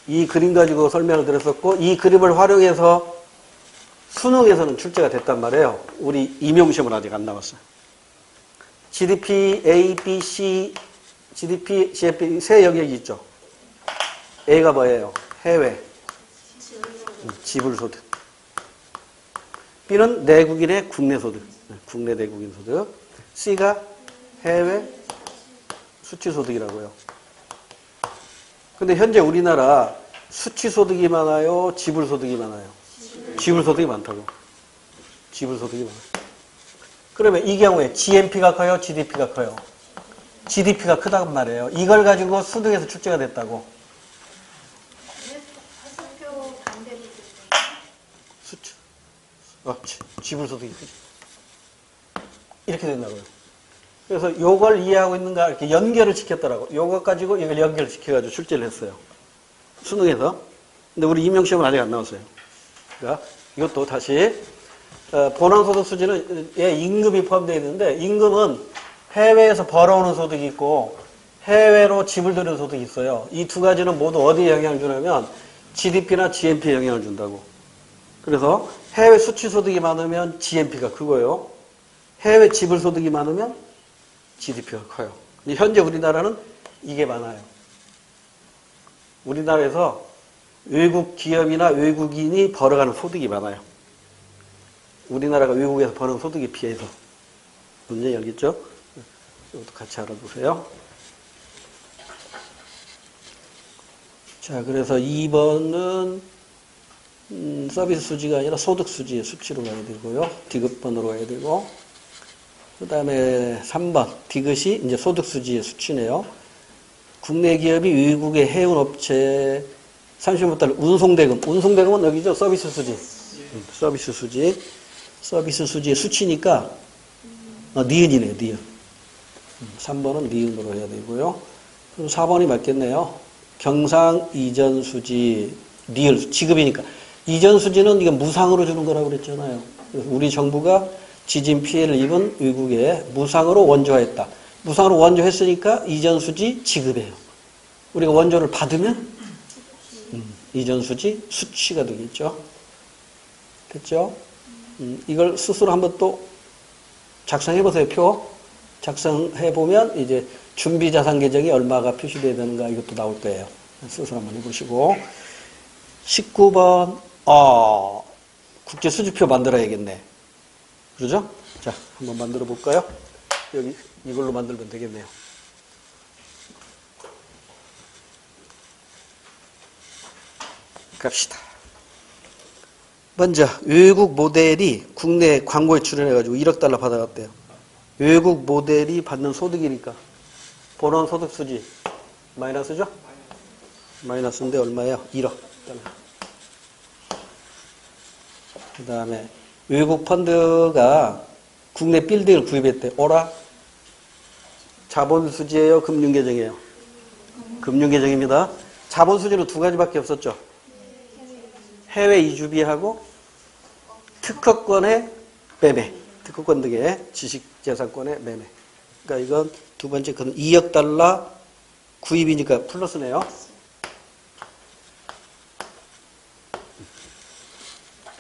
이 그림 가지고 설명을 드렸었고 이 그림을 활용해서 수능에서는 출제가 됐단 말이에요. 우리 임용시험은 아직 안 나왔어요. GDP A, B, C, GDP, CFP 세 영역이 있죠. A가 뭐예요? 해외 지불소득. B는 내국인의 국내소득. 국내 내국인 소득. C가 해외 수치소득이라고요. 근데 현재 우리나라 수치소득이 많아요? 지불소득이 많아요? 지불소득이 많다고. 지불소득이 많아요. 그러면 이 경우에 GNP가 커요? GDP가 커요? GDP가 크단 말이에요. 이걸 가지고 수능에서 출제가 됐다고. 수치. 지불소득이 크지. 이렇게 된다고요. 그래서 요걸 이해하고 있는가 이렇게 연결을 시켰더라고. 요것 가지고 이걸 연결시켜가지고 출제를 했어요. 수능에서. 근데 우리 임용시험은 아직 안 나왔어요. 그러니까 이것도 다시 본원소득 수지는 임금이 포함되어 있는데 임금은 해외에서 벌어오는 소득이 있고 해외로 지불되는 소득이 있어요. 이 두 가지는 모두 어디에 영향을 주냐면 GDP나 GNP에 영향을 준다고. 그래서 해외 수치소득이 많으면 GNP가 크고요. 해외 지불소득이 많으면 GDP가 커요. 현재 우리나라는 이게 많아요. 우리나라에서 외국 기업이나 외국인이 벌어가는 소득이 많아요. 우리나라가 외국에서 버는 소득에 비해서. 문제 알겠죠? 이것도 같이 알아두세요. 자, 그래서 2번은 서비스 수지가 아니라 소득 수지의 수치로 가야 되고요. 디귿번으로 가야 되고. 그 다음에 3번 디귿이 이제 소득 수지의 수치네요. 국내 기업이 외국의 해운 업체에 30만 달러 운송대금. 운송대금은 여기죠. 서비스 수지. 서비스 수지. 서비스 수지의 수치니까 니은이네요. 니은. 3번은 니은으로 해야 되고요. 그럼 4번이 맞겠네요. 경상 이전 수지 리을 지급이니까. 이전 수지는 이게 무상으로 주는 거라고 그랬잖아요. 그래서 우리 정부가 지진 피해를 입은 외국에 무상으로 원조했다. 무상으로 원조했으니까 이전 수지 지급해요. 우리가 원조를 받으면 이전 수지 수치가 되겠죠. 됐죠? 이걸 스스로 한번 또 작성해 보세요. 표 작성해 보면 이제 준비자산 계정이 얼마가 표시되어야 되는가 이것도 나올 거예요. 스스로 한번 해보시고. 19번 국제수지표 만들어야겠네. 그러죠? 자, 한번 만들어 볼까요? 여기 이걸로 만들면 되겠네요. 갑시다. 먼저 외국 모델이 국내 광고에 출연해가지고 1억 달러 받아갔대요. 외국 모델이 받는 소득이니까 본원 소득 수지 마이너스죠? 마이너스인데 얼마예요? 1억 달러. 그 다음에 외국 펀드가 국내 빌딩을 구입했대. 오라? 자본 수지예요? 금융 계정이에요? 금융 계정입니다. 자본 수지는 두 가지밖에 없었죠. 해외 이주비하고 특허권의 매매, 특허권 등의 지식재산권의 매매. 그러니까 이건 두 번째 건 2억 달러 구입이니까 플러스네요.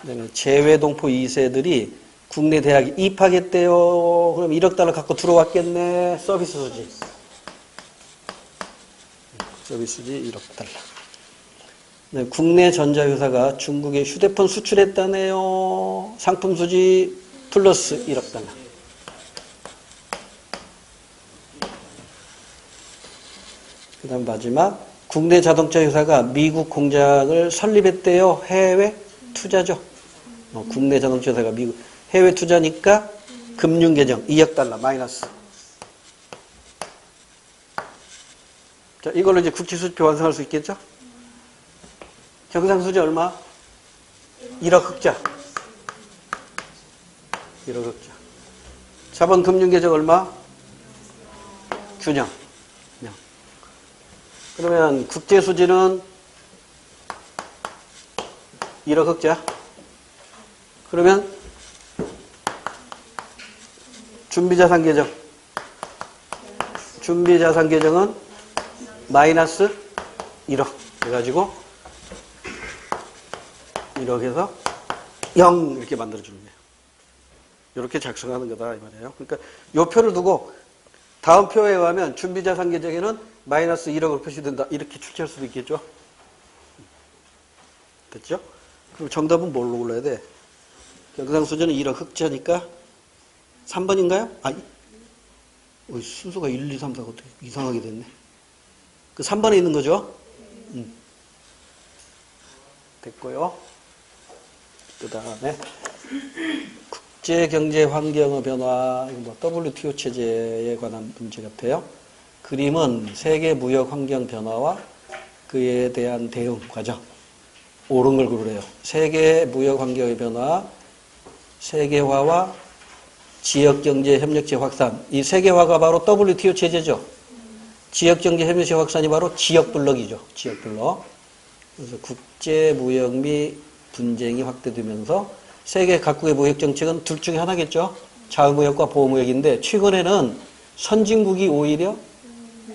그다음에 재외동포 2세들이 국내 대학에 입학했대요. 그럼 1억 달러 갖고 들어왔겠네. 서비스 수지. 서비스 수지 1억 달러. 네, 국내 전자회사가 중국에 휴대폰 수출했다네요. 상품 수지 플러스 1억 달러. 그 다음 마지막 국내 자동차 회사가 미국 공장을 설립했대요. 해외 투자죠. 국내 자동차 회사가 미국 해외 투자니까 금융계정 2억 달러 마이너스. 자, 이걸로 이제 국지수지표 완성할 수 있겠죠? 경상수지 얼마? 1억 흑자. 1억 흑자. 자본금융계정 얼마? 균형. 그러면 국제수지는 1억 흑자. 그러면 준비자산 계정은 마이너스 1억 해가지고 1억에서 0 이렇게 만들어주는 거예요. 이렇게 작성하는 거다 이 말이에요. 그러니까 이 표를 두고 다음 표에 가면 준비자산 계정에는 마이너스 1억을 표시된다. 이렇게 출제할 수도 있겠죠. 됐죠? 그럼 정답은 뭘로 골라야 돼? 경상수지는 1억 흑자니까 3번인가요? 순서가 1, 2, 3, 4가 어떻게 이상하게 됐네. 그 3번에 있는 거죠? 됐고요. 그 다음에 국제경제 환경의 변화, WTO 체제에 관한 문제 같아요. 그림은 세계 무역 환경 변화와 그에 대한 대응 과정. 옳은 걸 그려요. 세계 무역 환경의 변화, 세계화와 지역경제 협력체 확산. 이 세계화가 바로 WTO 체제죠. 지역경제 협력체 확산이 바로 지역블록이죠. 지역블록. 그래서 국제무역 및 분쟁이 확대되면서 세계 각국의 무역정책은 둘 중에 하나겠죠. 자유무역과 보호무역인데 최근에는 선진국이 오히려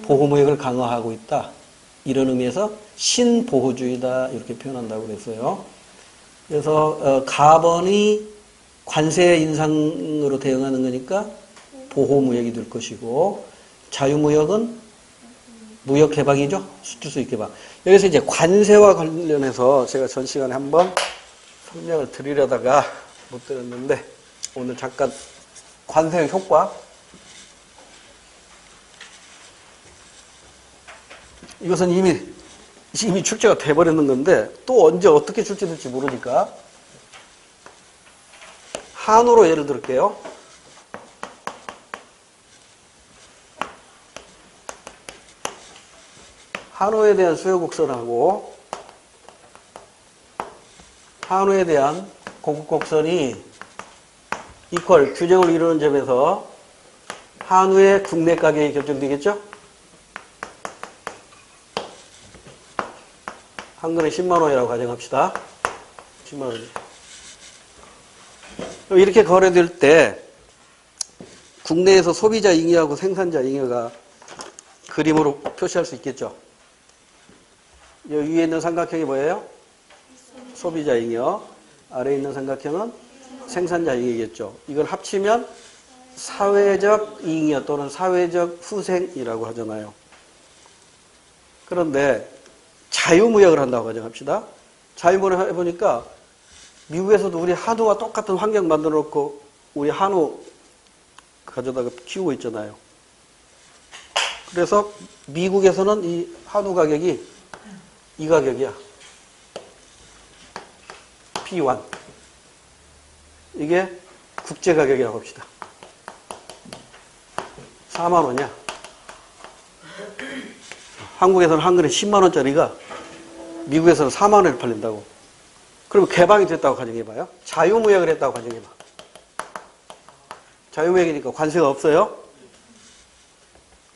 보호무역을 강화하고 있다. 이런 의미에서 신보호주의다 이렇게 표현한다고 그랬어요. 그래서 가번이 관세 인상으로 대응하는 거니까 보호무역이 될 것이고 자유무역은 무역개방이죠. 수출 수입 개방. 여기서 이제 관세와 관련해서 제가 전 시간에 한번 설명을 드리려다가 못 드렸는데 오늘 잠깐 관세의 효과 이것은 이미 출제가 돼버리는 건데 또 언제 어떻게 출제될지 모르니까 한우로 예를 들게요. 한우에 대한 수요 곡선하고 한우에 대한 공급 곡선이 이퀄 균형을 이루는 점에서 한우의 국내 가격이 결정되겠죠? 한 근에 10만 원이라고 가정합시다. 10만 원이. 이렇게 거래될 때 국내에서 소비자 잉여하고 생산자 잉여가 그림으로 표시할 수 있겠죠. 여기 위에 있는 삼각형이 뭐예요? 소비자 잉여. 아래에 있는 삼각형은 생산자 잉여겠죠. 이걸 합치면 사회적 잉여 또는 사회적 후생이라고 하잖아요. 그런데 자유무역을 한다고 가정합시다. 자유무역을 해보니까 미국에서도 우리 한우와 똑같은 환경 만들어 놓고 우리 한우 가져다가 키우고 있잖아요. 그래서 미국에서는 이 한우 가격이 이 가격이야. P1. 이게 국제 가격이라고 합시다. 4만 원이야. 한국에서는 한 근에 10만 원짜리가 미국에서는 4만 원에 팔린다고. 그러면 개방이 됐다고 가정해봐요. 자유무역을 했다고 가정해봐. 자유무역이니까 관세가 없어요.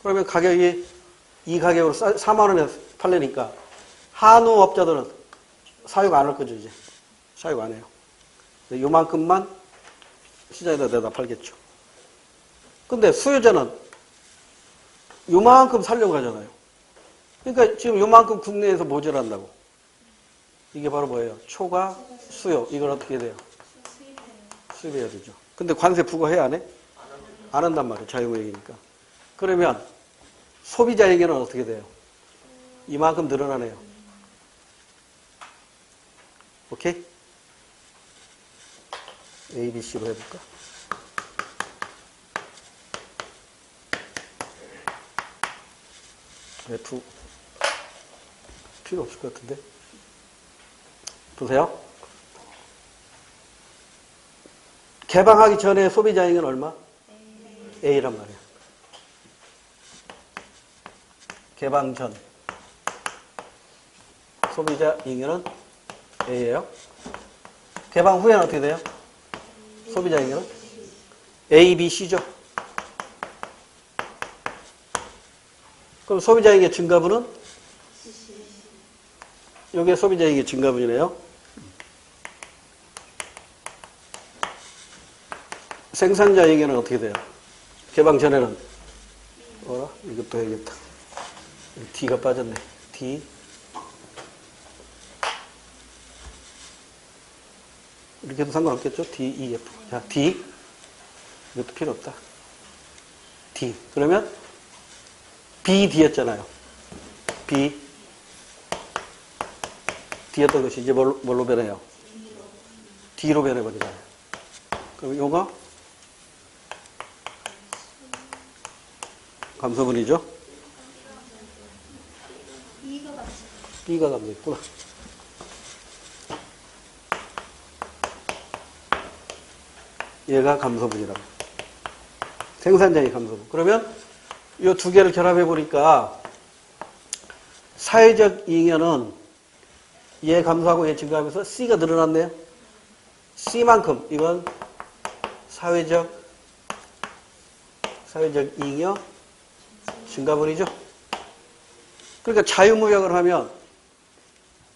그러면 가격이 이 가격으로 4만 원에 팔리니까 한우업자들은 사육 안 할 거죠, 이제. 사육 안 해요. 요만큼만 시장에다 내다 팔겠죠. 근데 수요자는 요만큼 살려고 하잖아요. 그러니까 지금 요만큼 국내에서 모자란다고. 이게 바로 뭐예요? 초과 수요. 이걸 어떻게 해야 돼요? 수입해야 되죠. 근데 관세 부과해야 안 해? 안 한단 말이에요. 자유무역이니까. 그러면 소비자에게는 어떻게 돼요? 이만큼 늘어나네요. 오케이? A, B, C로 해볼까? F 필요 없을 것 같은데. 보세요. 개방하기 전에 소비자잉은 얼마? A란 말이에요. 개방 전 소비자 잉여는 A예요. 개방 후에는 어떻게 돼요? 소비자 잉여는 A, B, C죠. 그럼 소비자 잉여 증가분은? 이게 소비자 잉여 증가분이네요. 생산자 잉여는 어떻게 돼요? 개방 전에는 어라? 이것도 해야겠다. D가 빠졌네. D 이렇게 해도 상관없겠죠? D, E, F. 자, D. 이것도 필요 없다. D. 그러면 B, D였잖아요. B. D였던 것이 이제 뭘로 변해요? D로 변해버리잖아요. 그럼 요거 감소분이죠? B가 감소했구나. 얘가 감소분이라고. 생산자의 감소분. 그러면 이 두 개를 결합해 보니까 사회적 잉여는 얘 감소하고 얘 증가하면서 C가 늘어났네요. C만큼 이건 사회적 잉여 증가분이죠. 그러니까 자유무역을 하면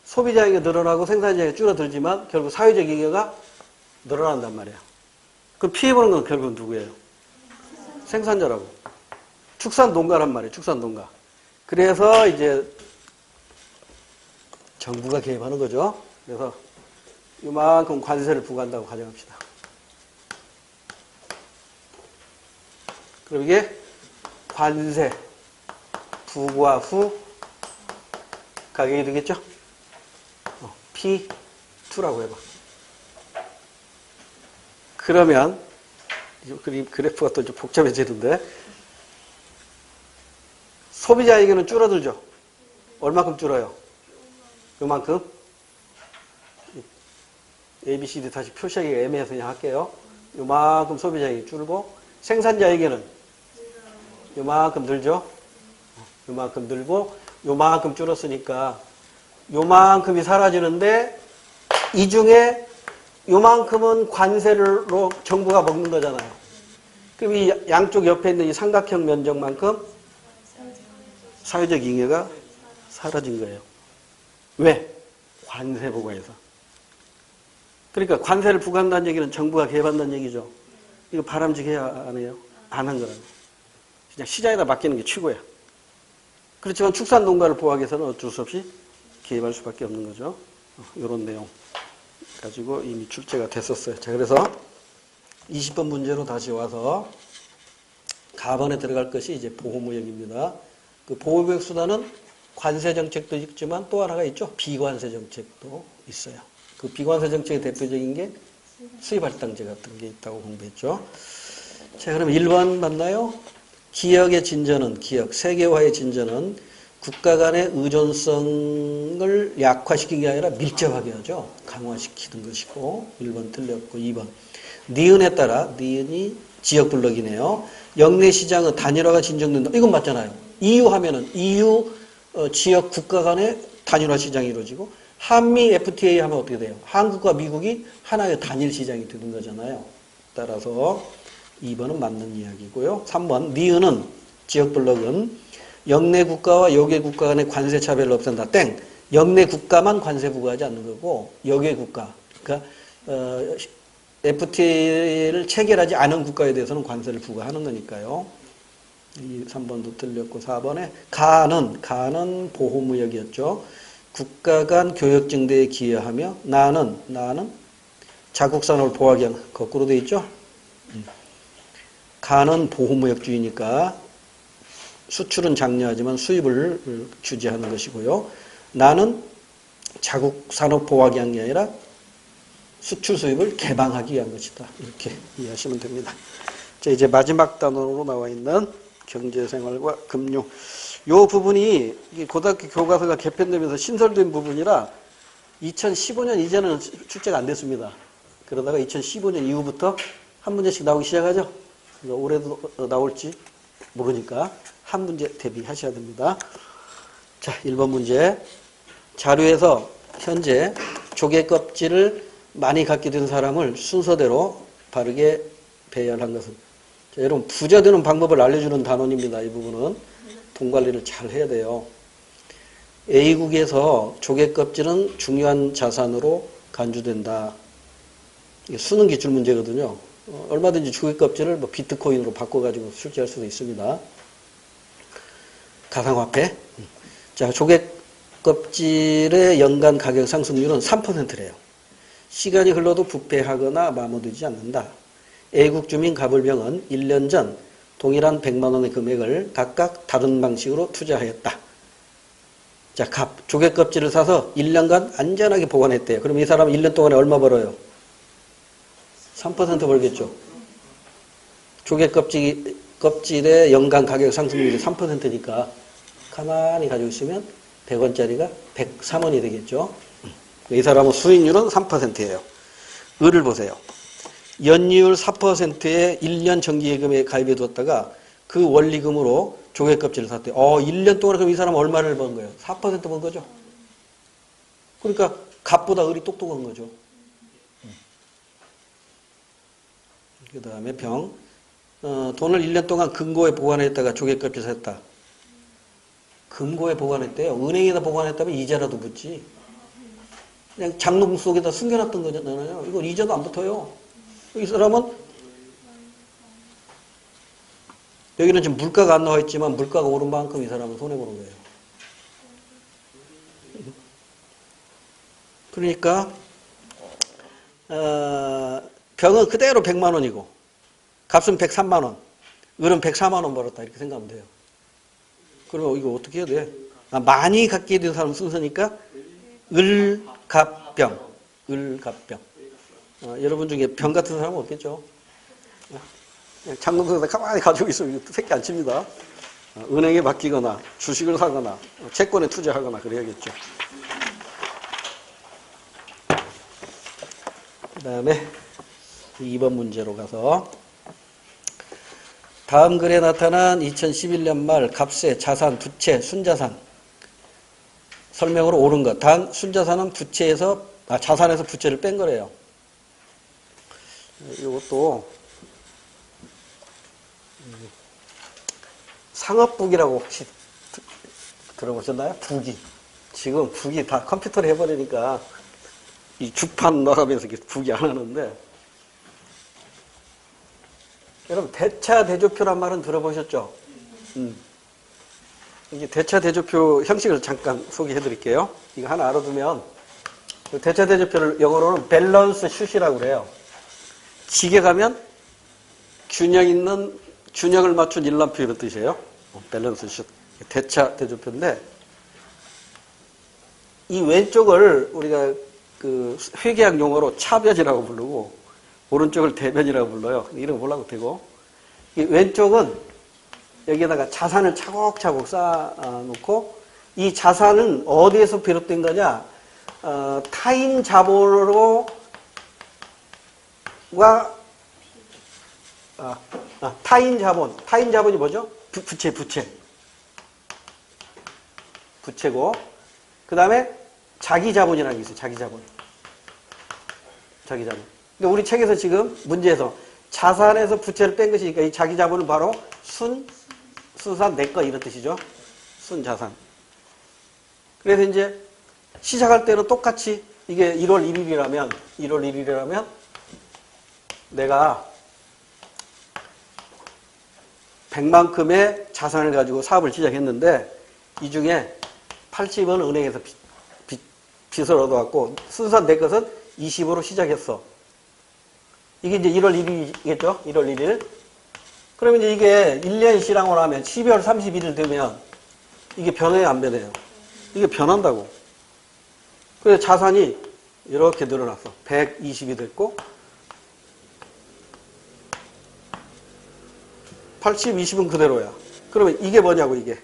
소비자 잉여 늘어나고 생산자 잉여 줄어들지만 결국 사회적 잉여가 늘어난단 말이에요. 그럼 피해보는 건 결국은 누구예요? 생산자라고. 축산농가란 말이에요. 축산농가. 그래서 이제 정부가 개입하는 거죠. 그래서 이만큼 관세를 부과한다고 가정합시다. 그럼 이게 관세 부과 후 가격이 되겠죠? P2라고 해봐. 그러면 그래프가 또 좀 복잡해지는데 소비자에게는 줄어들죠. 얼마큼 줄어요? 요만큼. A, B, C, D 다시 표시하기가 애매해서 그냥 할게요. 요만큼 소비자에게 줄고 생산자에게는 요만큼 늘죠. 요만큼 늘고 요만큼 줄었으니까 요만큼이 사라지는데 이 중에 요만큼은 관세로 정부가 먹는 거잖아요. 그럼 이 양쪽 옆에 있는 이 삼각형 면적만큼 사회적 잉여가 사라진 거예요. 왜? 관세 부과해서. 그러니까 관세를 부과한다는 얘기는 정부가 개입한다는 얘기죠. 이거 바람직해야 안 해요? 안 한 거라고. 그냥 시장에다 맡기는 게 최고야. 그렇지만 축산농가를 보호하기 위해서는 어쩔 수 없이 개입할 수밖에 없는 거죠. 이런 내용 가지고 이미 출제가 됐었어요. 자, 그래서 20번 문제로 다시 와서 가번에 들어갈 것이 이제 보호무역입니다. 그 보호무역 수단은 관세 정책도 있지만 또 하나가 있죠. 비관세 정책도 있어요. 그 비관세 정책의 대표적인 게 수입할당제 같은 게 있다고 공부했죠. 자, 그럼 1번 맞나요? 기역의 진전은, 세계화의 진전은 국가 간의 의존성을 약화시킨 게 아니라 밀접하게 하죠. 강화시키는 것이고 1번 틀렸고 2번. 니은에 따라, 니은이 지역블록이네요. 영내 시장의 단일화가 진정된다. 이건 맞잖아요. EU 하면은 EU 지역 국가 간의 단일화 시장이 이루어지고 한미 FTA 하면 어떻게 돼요? 한국과 미국이 하나의 단일 시장이 되는 거잖아요. 따라서 2번은 맞는 이야기고요. 3번 니은은 지역블록은 영내 국가와 역외 국가 간의 관세 차별을 없앤다. 땡. 영내 국가만 관세 부과하지 않는 거고 역외 국가. 그러니까 FTA를 체결하지 않은 국가에 대해서는 관세를 부과하는 거니까요. 3번도 틀렸고 4번에 가는 보호무역이었죠. 국가 간 교역 증대에 기여하며 나는 자국산업을 보호하기 위한 거꾸로 돼 있죠. 가는 보호무역주의니까 수출은 장려하지만 수입을 규제하는 것이고요. 나는 자국 산업 보호하기 위한 게 아니라 수출 수입을 개방하기 위한 것이다. 이렇게 이해하시면 됩니다. 자, 이제 마지막 단원으로 나와 있는 경제생활과 금융. 요 부분이 고등학교 교과서가 개편되면서 신설된 부분이라 2015년 이제는 출제가 안 됐습니다. 그러다가 2015년 이후부터 한 문제씩 나오기 시작하죠. 올해도 나올지 모르니까 한 문제 대비하셔야 됩니다. 자, 1번 문제. 자료에서 현재 조개 껍질을 많이 갖게 된 사람을 순서대로 바르게 배열한 것은. 자, 여러분 부자되는 방법을 알려주는 단원입니다. 이 부분은 돈 관리를 잘 해야 돼요. A국에서 조개 껍질은 중요한 자산으로 간주된다. 이게 수능 기출 문제거든요. 얼마든지 조개 껍질을 뭐 비트코인으로 바꿔가지고 출제할 수도 있습니다. 가상화폐. 자, 조개 껍질의 연간 가격 상승률은 3%래요. 시간이 흘러도 부패하거나 마모되지 않는다. A국 주민 가불병은 1년 전 동일한 100만 원의 금액을 각각 다른 방식으로 투자하였다. 자, 조개 껍질을 사서 1년간 안전하게 보관했대요. 그럼 이 사람은 1년 동안에 얼마 벌어요? 3% 벌겠죠. 조개 껍질의 연간 가격 상승률이 3%니까 가만히 가지고 있으면 100원짜리가 103원이 되겠죠. 이 사람은 수익률은 3%예요. 을을 보세요. 연이율 4%의 1년 정기예금에 가입해 뒀다가 그 원리금으로 조개 껍질을 샀대요. 1년 동안 그럼 이 사람은 얼마를 번 거예요? 4% 번 거죠. 그러니까 갑보다 을이 똑똑한 거죠. 그 다음에 병. 돈을 1년 동안 금고에 보관했다가 조개 껍질 샀다. 금고에 보관했대요. 은행에다 보관했다면 이자라도 붙지. 그냥 장롱 속에다 숨겨놨던 거잖아요. 이거 이자도 안 붙어요. 이 사람은 여기는 지금 물가가 안 나와 있지만 물가가 오른 만큼 이 사람은 손해보는 거예요. 그러니까 병은 그대로 100만 원이고 값은 103만 원. 을은 104만 원 벌었다. 이렇게 생각하면 돼요. 그럼 이거 어떻게 해야 돼? 많이 갖게 된 사람 순서니까 을갑병. 을갑병. 여러분 중에 병 같은 사람은 없겠죠? 장롱속에서 가만히 가지고 있으면 새끼 안 칩니다. 은행에 맡기거나 주식을 사거나 채권에 투자하거나 그래야겠죠. 그 다음에 2번 문제로 가서 다음 글에 나타난 2011년 말 값의 자산, 부채, 순자산 설명으로 옳은 것. 단 순자산은 자산에서 부채를 뺀 거래요. 이것도 상업북이라고 혹시 들어보셨나요? 북이. 지금 북이 다 컴퓨터로 해버리니까 이 주판 나가면서 북이 안 하는데 여러분 대차대조표란 말은 들어보셨죠? 이게 대차대조표 형식을 잠깐 소개해 드릴게요. 이거 하나 알아두면 대차대조표를 영어로는 밸런스 슛이라고 그래요. 지게 가면 균형을 맞춘 일람표 이런 뜻이에요. 밸런스 슛. 대차대조표인데 이 왼쪽을 우리가 그 회계학 용어로 차변이라고 부르고 오른쪽을 대변이라고 불러요. 이런 거 몰라도 되고 이 왼쪽은 여기에다가 자산을 차곡차곡 쌓아놓고 이 자산은 어디에서 비롯된 거냐? 타인 자본으로 타인 자본이 뭐죠? 부채고 그 다음에 자기 자본이라는 게 있어요. 자기 자본. 근데 우리 책에서 지금 문제에서 자산에서 부채를 뺀 것이니까 이 자기 자본은 바로 순산 내 거 이런 뜻이죠. 순자산. 그래서 이제 시작할 때는 똑같이 이게 1월 1일이라면 내가 100만큼의 자산을 가지고 사업을 시작했는데 이 중에 80은 은행에서 빚을 얻어갖고 순수한 내 것은 20으로 시작했어. 이게 이제 1월 1일이겠죠? 1월 1일. 그러면 이제 이게 1년 실항으로 하면 12월 31일 되면 이게 변해요, 안 변해요? 이게 변한다고. 그래서 자산이 이렇게 늘어났어. 120이 됐고 80, 20은 그대로야. 그러면 이게 뭐냐고, 이게.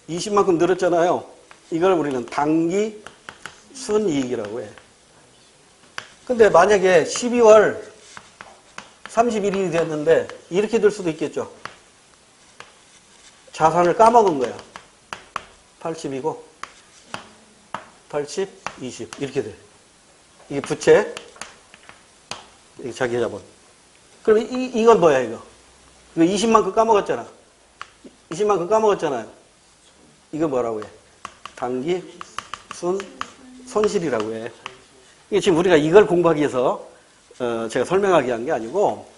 20만큼 늘었잖아요. 이걸 우리는 당기 순이익이라고 해. 근데 만약에 12월 31일이 됐는데 이렇게 될 수도 있겠죠. 자산을 까먹은 거야. 80이고 80, 20 이렇게 돼. 이게 부채, 이게 자기 자본. 그럼 이건 뭐야, 이거? 이거 20만큼 까먹었잖아. 20만큼 까먹었잖아요. 이거 뭐라고 해? 당기 손실이라고 해. 이게 지금 우리가 이걸 공부하기 위해서 제가 설명하기 한 게 아니고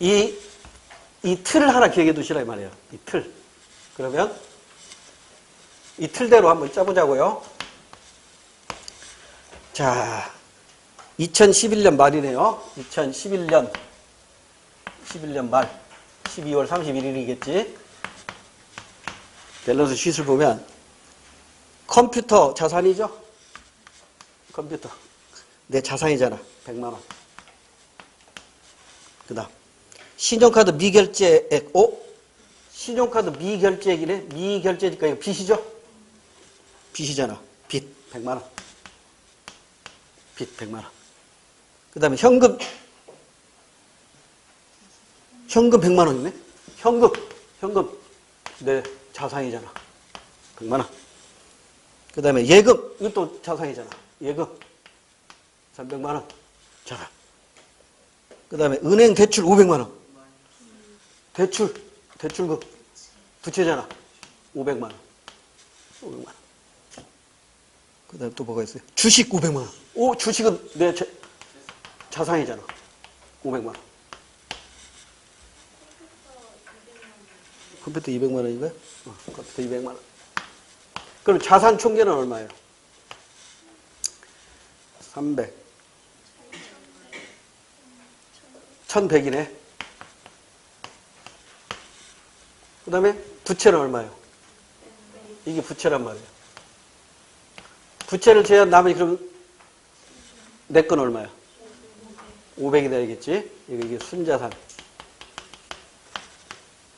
이 틀을 하나 기억해 두시라 이 말이에요. 이 틀. 그러면 이 틀대로 한번 짜보자고요. 자, 2011년 말이네요. 2011년 말 12월 31일이겠지. 밸런스 쉿을 보면 컴퓨터 자산이죠. 컴퓨터 내 자산이잖아. 100만 원. 그 다음 신용카드 미결제액. 신용카드 미결제액이네. 미결제니까 이거 빚이죠. 빚이잖아. 빚 100만 원. 빚 100만 원. 그 다음에 현금 100만 원이네. 현금 내 자산이잖아. 100만 원. 그 다음에 예금, 이것도 자산이잖아. 예금 300만 원. 자산. 그 다음에 은행 대출 500만 원. 대출금 부채잖아. 500만 원. 500만 원. 그 다음에 또 뭐가 있어요? 주식 500만 원. 주식은 내 자산이잖아. 500만 원. 컴퓨터 200만 원인가요? 컴퓨터 200만 원. 그럼 자산 총계는 얼마예요? 300. 1100이네. 그 다음에 부채는 얼마예요? 이게 부채란 말이에요. 부채를 제한 나머지 그럼 내 건 얼마야? 500이 되겠지. 이게 순자산.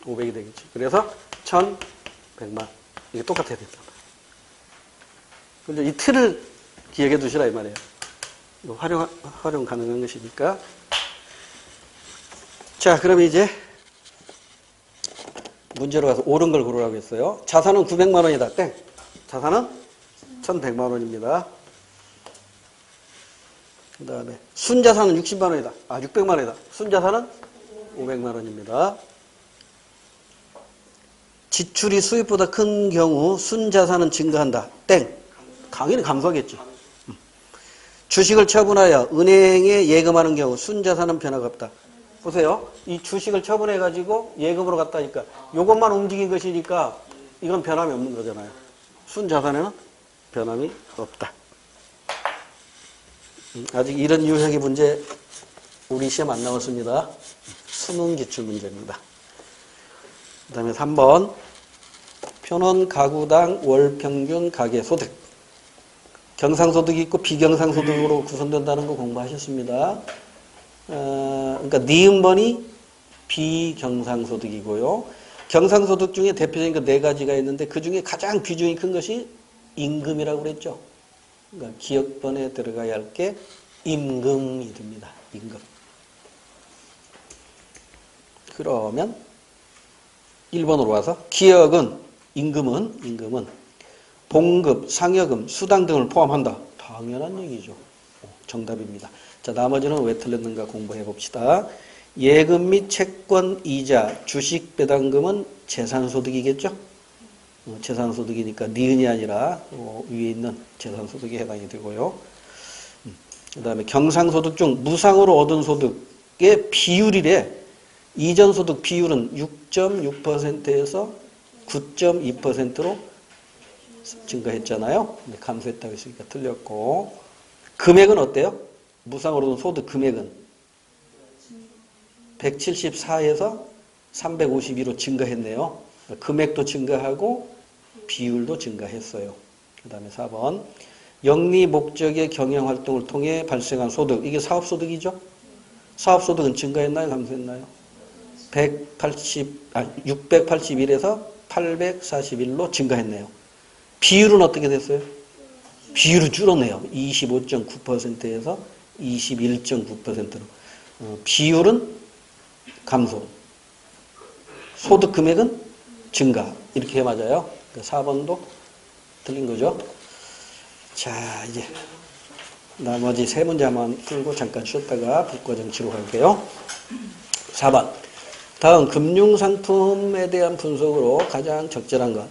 500이 되겠지. 그래서 1100만. 이게 똑같아야 된다. 근데 이 틀을 기억해 두시라 이 말이에요. 이거 활용 가능한 것이니까. 자, 그러면 이제 문제로 가서 옳은 걸 고르라고 했어요. 자산은 900만 원이다. 땡. 자산은 1100만 원입니다. 그 다음에 순자산은 60만 원이다. 600만 원이다. 순자산은 500만 원입니다. 지출이 수입보다 큰 경우 순자산은 증가한다. 땡. 당연히 감소하겠지. 주식을 처분하여 은행에 예금하는 경우 순자산은 변화가 없다. 보세요. 이 주식을 처분해가지고 예금으로 갔다니까 이것만 움직인 것이니까 이건 변함이 없는 거잖아요. 순자산에는 변함이 없다. 아직 이런 유형의 문제 우리 시험 안 나왔습니다. 수능 기출 문제입니다. 그 다음에 3번 표는 가구당 월평균 가계소득. 경상소득이 있고 비경상소득으로 구성된다는 거 공부하셨습니다. 그러니까 니은번이 비경상소득이고요. 경상소득 중에 대표적인 거 4가지가 있는데 그 중에 가장 비중이 큰 것이 임금이라고 그랬죠. 그러니까 기억번에 들어가야 할 게 임금이 됩니다. 임금. 그러면 1번으로 와서 기억은 임금은 봉급, 상여금, 수당 등을 포함한다. 당연한 얘기죠. 정답입니다. 자, 나머지는 왜 틀렸는가 공부해 봅시다. 예금 및 채권, 이자, 주식 배당금은 재산소득이겠죠? 재산소득이니까 니은이 아니라 위에 있는 재산소득에 해당이 되고요. 그 다음에 경상소득 중 무상으로 얻은 소득의 비율이래. 이전소득 비율은 6.6%에서 9.2%로 증가했잖아요. 근데 감소했다고 했으니까 틀렸고. 금액은 어때요? 무상으로는 소득 금액은 174에서 352로 증가했네요. 금액도 증가하고 비율도 증가했어요. 그 다음에 4번. 영리 목적의 경영활동을 통해 발생한 소득. 이게 사업소득이죠? 사업소득은 증가했나요? 감소했나요? 681에서 841로 증가했네요. 비율은 어떻게 됐어요? 비율을 줄었네요. 25.9%에서 21.9%로. 비율은 감소. 소득 금액은 증가. 이렇게 맞아요. 4번도 틀린 거죠. 자, 이제 나머지 세 문제 한번 풀고 잠깐 쉬었다가 국가정치로 갈게요. 4번. 다음 금융상품에 대한 분석으로 가장 적절한 것.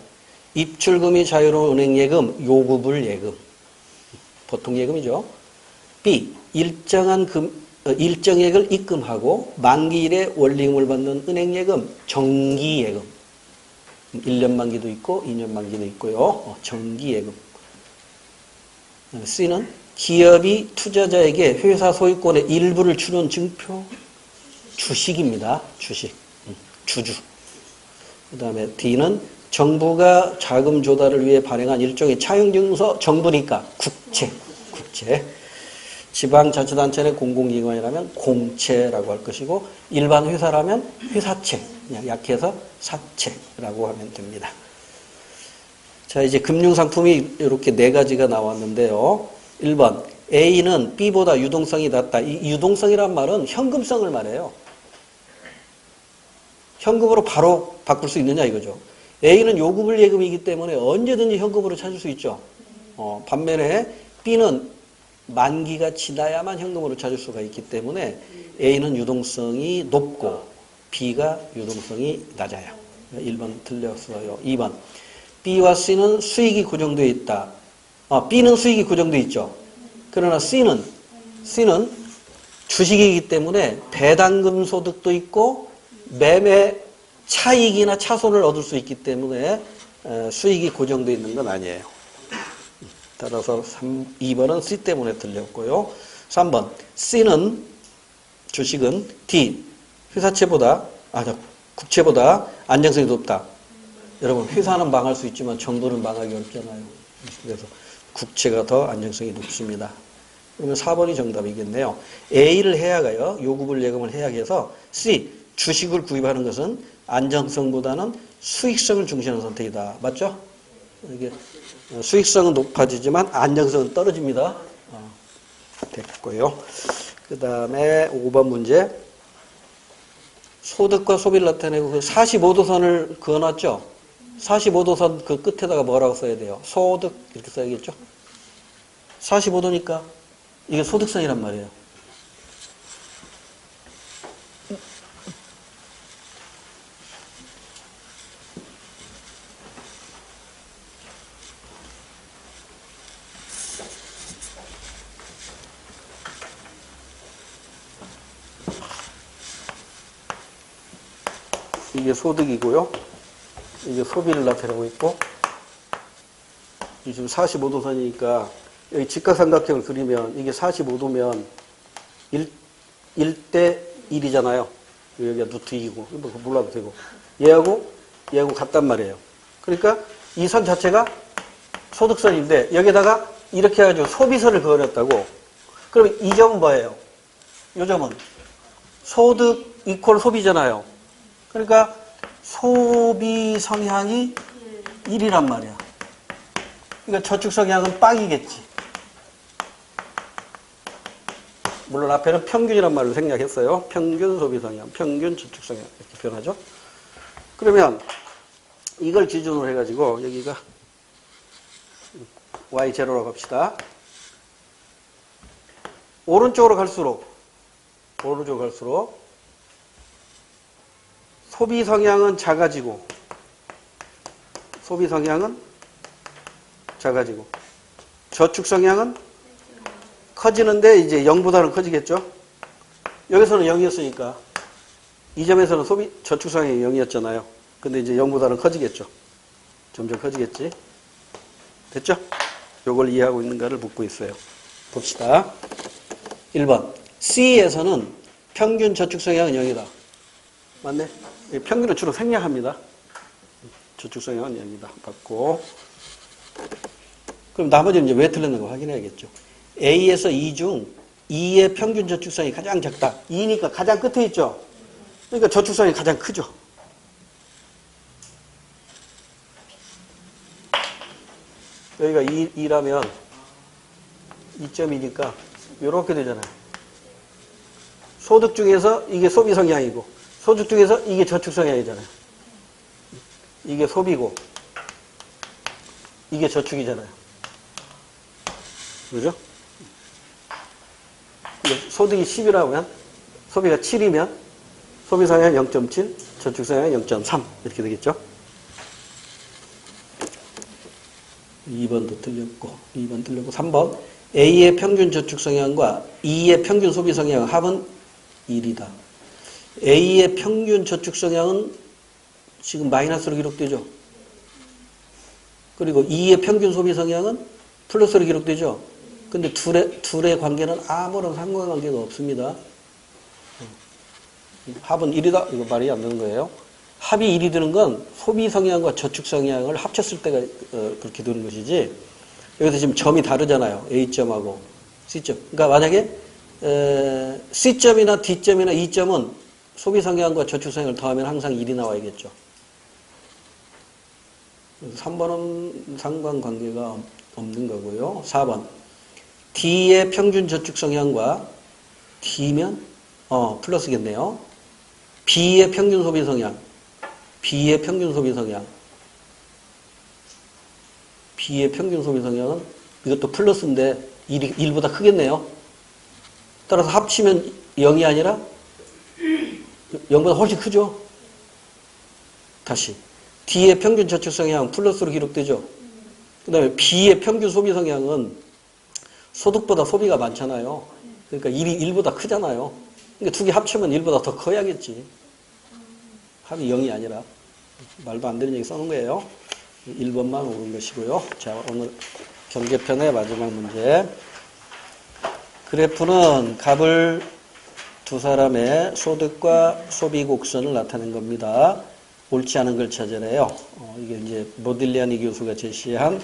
입출금이 자유로운 은행예금, 요구불 예금. 보통 예금이죠. B. 일정액을 입금하고 만기일에 원리금을 받는 은행예금, 정기예금. 1년 만기도 있고 2년 만기도 있고요. 정기예금. C는 기업이 투자자에게 회사 소유권의 일부를 주는 증표, 주식입니다. 주식. 주주. 그 다음에 D는 정부가 자금 조달을 위해 발행한 일종의 차용증서, 정부니까 국채. 지방자치단체는 공공기관이라면 공채라고 할 것이고 일반 회사라면 회사채, 그냥 약해서 사채라고 하면 됩니다. 자, 이제 금융상품이 이렇게 네 가지가 나왔는데요. 1번, A는 B보다 유동성이 낮다. 이 유동성이란 말은 현금성을 말해요. 현금으로 바로 바꿀 수 있느냐 이거죠. A는 요구불 예금이기 때문에 언제든지 현금으로 찾을 수 있죠. 반면에 B는 만기가 지나야만 현금으로 찾을 수가 있기 때문에 A는 유동성이 높고 B가 유동성이 낮아요. 1번 틀렸어요. 2번. B와 C는 수익이 고정되어 있다. B는 수익이 고정되어 있죠. 그러나 C는 주식이기 때문에 배당금 소득도 있고 매매 차익이나 차손을 얻을 수 있기 때문에 수익이 고정되어 있는 건 아니에요. 따라서 2번은 C 때문에 틀렸고요. 3번 C는 주식은 D 국채보다 안정성이 높다. 여러분 회사는 망할 수 있지만 정부는 망하기 어렵잖아요. 그래서 국채가 더 안정성이 높습니다. 그러면 4번이 정답이겠네요. A를 해약하여 요구불 예금을 해약해서 C 주식을 구입하는 것은 안정성보다는 수익성을 중시하는 선택이다. 맞죠? 이게 수익성은 높아지지만 안정성은 떨어집니다. 됐고요. 그 다음에 5번 문제. 소득과 소비를 나타내고 그 45도선을 그어놨죠? 45도선 그 끝에다가 뭐라고 써야 돼요? 소득 이렇게 써야겠죠? 45도니까 이게 소득선이란 말이에요. 이게 소득이고요. 이게 소비를 나타내고 있고, 지금 45도선이니까 여기 직각삼각형을 그리면 이게 45도면 1대 1이잖아요. 여기가 루트 2고, 몰라도 되고. 얘하고 같단 말이에요. 그러니까 이 선 자체가 소득선인데 여기다가 이렇게 해가지고 소비선을 그어냈다고. 그럼 이 점은 뭐예요? 이 점은 소득 이퀄 소비잖아요. 그러니까 소비 성향이 1이란 말이야. 그러니까 저축 성향은 빵이겠지. 물론 앞에는 평균이란 말로 생략했어요. 평균 소비 성향, 평균 저축 성향 이렇게 표현하죠. 그러면 이걸 기준으로 해가지고 여기가 Y0라고 합시다. 오른쪽으로 갈수록 소비 성향은 작아지고 저축 성향은 커지는데 이제 0보다는 커지겠죠. 여기서는 0이었으니까 이 점에서는 저축 성향이 0이었잖아요. 근데 이제 0보다는 커지겠죠. 점점 커지겠지. 됐죠? 요걸 이해하고 있는가를 묻고 있어요. 봅시다. 1번. C에서는 평균 저축 성향은 0이다. 맞네? 평균은 주로 생략합니다. 저축 성향은 0이다. 맞고. 그럼 나머지는 이제 왜 틀렸는가 확인해야겠죠. A에서 E 중 E의 평균 저축성이 가장 적다. E니까 가장 끝에 있죠. 그러니까 저축성이 가장 크죠. 여기가 2라면 2.2니까 이렇게 되잖아요. 소득 중에서 이게 소비 성향이고 소득 중에서 이게 저축 성향이잖아요. 이게 소비고 이게 저축이잖아요. 그죠? 소득이 10이라고 하면 소비가 7이면 소비 성향 0.7, 저축 성향 0.3 이렇게 되겠죠. 2번도 틀렸고 2번 틀렸고 3번 A의 평균 저축 성향과 E의 평균 소비 성향 합은 1이다. A의 평균 저축 성향은 지금 마이너스로 기록되죠. 그리고 E의 평균 소비 성향은 플러스로 기록되죠. 근데 둘의 관계는 아무런 상관관계가 없습니다. 합은 1이다. 이거 말이 안 되는 거예요. 합이 1이 되는 건 소비 성향과 저축 성향을 합쳤을 때가 그렇게 되는 것이지 여기서 지금 점이 다르잖아요. A점하고 C점. 그러니까 만약에 C점이나 D점이나 E점은 소비 성향과 저축 성향을 더하면 항상 1이 나와야겠죠. 3번은 상관관계가 없는 거고요. 4번. D의 평균 저축 성향과 D면 플러스겠네요. B의 평균 소비 성향. B의 평균 소비 성향. B의 평균 소비 성향은 이것도 플러스인데 1보다 크겠네요. 따라서 합치면 0이 아니라 0보다 훨씬 크죠. 다시. D의 평균 저축 성향 플러스로 기록되죠. 그 다음에 B의 평균 소비 성향은 소득보다 소비가 많잖아요. 그러니까 1보다 크잖아요. 그러니까 두 개 합치면 1보다 더 커야겠지. 합이 0이 아니라. 말도 안 되는 얘기 써놓은 거예요. 1번만 옳은 것이고요. 자, 오늘 경제편의 마지막 문제. 그래프는 값을 두 사람의 소득과 소비 곡선을 나타낸 겁니다. 옳지 않은 걸 찾아내요. 이게 이제 모딜리아니 교수가 제시한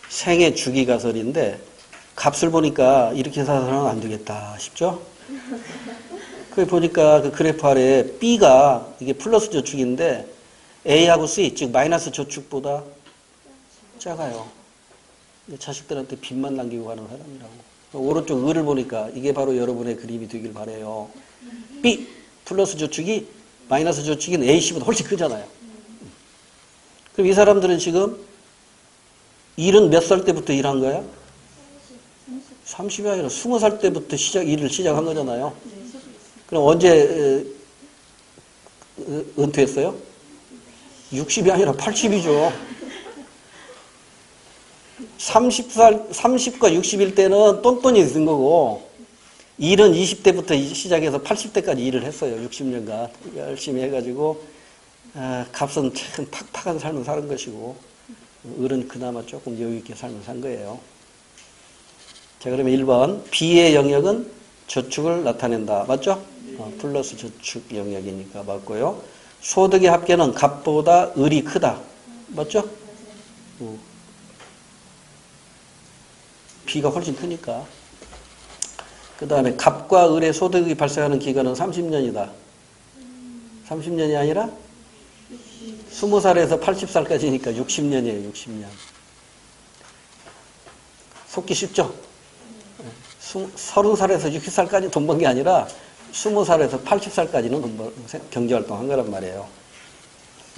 생애 주기 가설인데 값을 보니까 이렇게 해서는 안 되겠다 싶죠? 그 보니까 그 그래프 아래 B가 이게 플러스 저축인데 A하고 C, 즉 마이너스 저축보다 작아요. 자식들한테 빚만 남기고 가는 사람이라고. 오른쪽 을을 보니까 이게 바로 여러분의 그림이 되길 바라요. B, 플러스 저축이 마이너스 저축인 A씨보다 훨씬 크잖아요. 그럼 이 사람들은 지금 일은 몇 살 때부터 일한 거야? 30이 아니라 20살 때부터 일을 시작한 거잖아요. 그럼 언제 은퇴했어요? 60이 아니라 80이죠. 30과 60일 때는 똔똔이 든 거고, 일은 20대부터 시작해서 80대까지 일을 했어요. 60년간. 열심히 해가지고, 값은 참 팍팍한 삶을 사는 것이고, 을은 그나마 조금 여유있게 삶을 산 거예요. 자, 그러면 1번. B의 영역은 저축을 나타낸다. 맞죠? 플러스 저축 영역이니까 맞고요. 소득의 합계는 값보다 을이 크다. 맞죠? B가 훨씬 크니까. 그 다음에 갑과 을의 소득이 발생하는 기간은 30년이다. 30년이 아니라 20살에서 80살까지니까 60년이에요. 60년. 속기 쉽죠? 30살에서 60살까지 돈 번 게 아니라 20살에서 80살까지는 경제활동 한 거란 말이에요.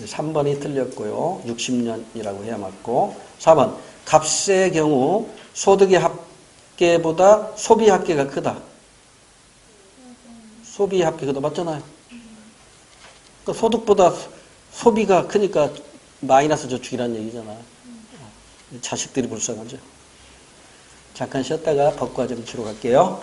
3번이 틀렸고요. 60년이라고 해야 맞고. 4번. 값의 경우 소득의 합계보다 소비 합계가 크다. 소비 합계가 더 맞잖아요. 그러니까 소득보다 소비가 크니까 마이너스 저축이라는 얘기잖아요. 자식들이 불쌍하죠. 잠깐 쉬었다가 법과정 치러 갈게요.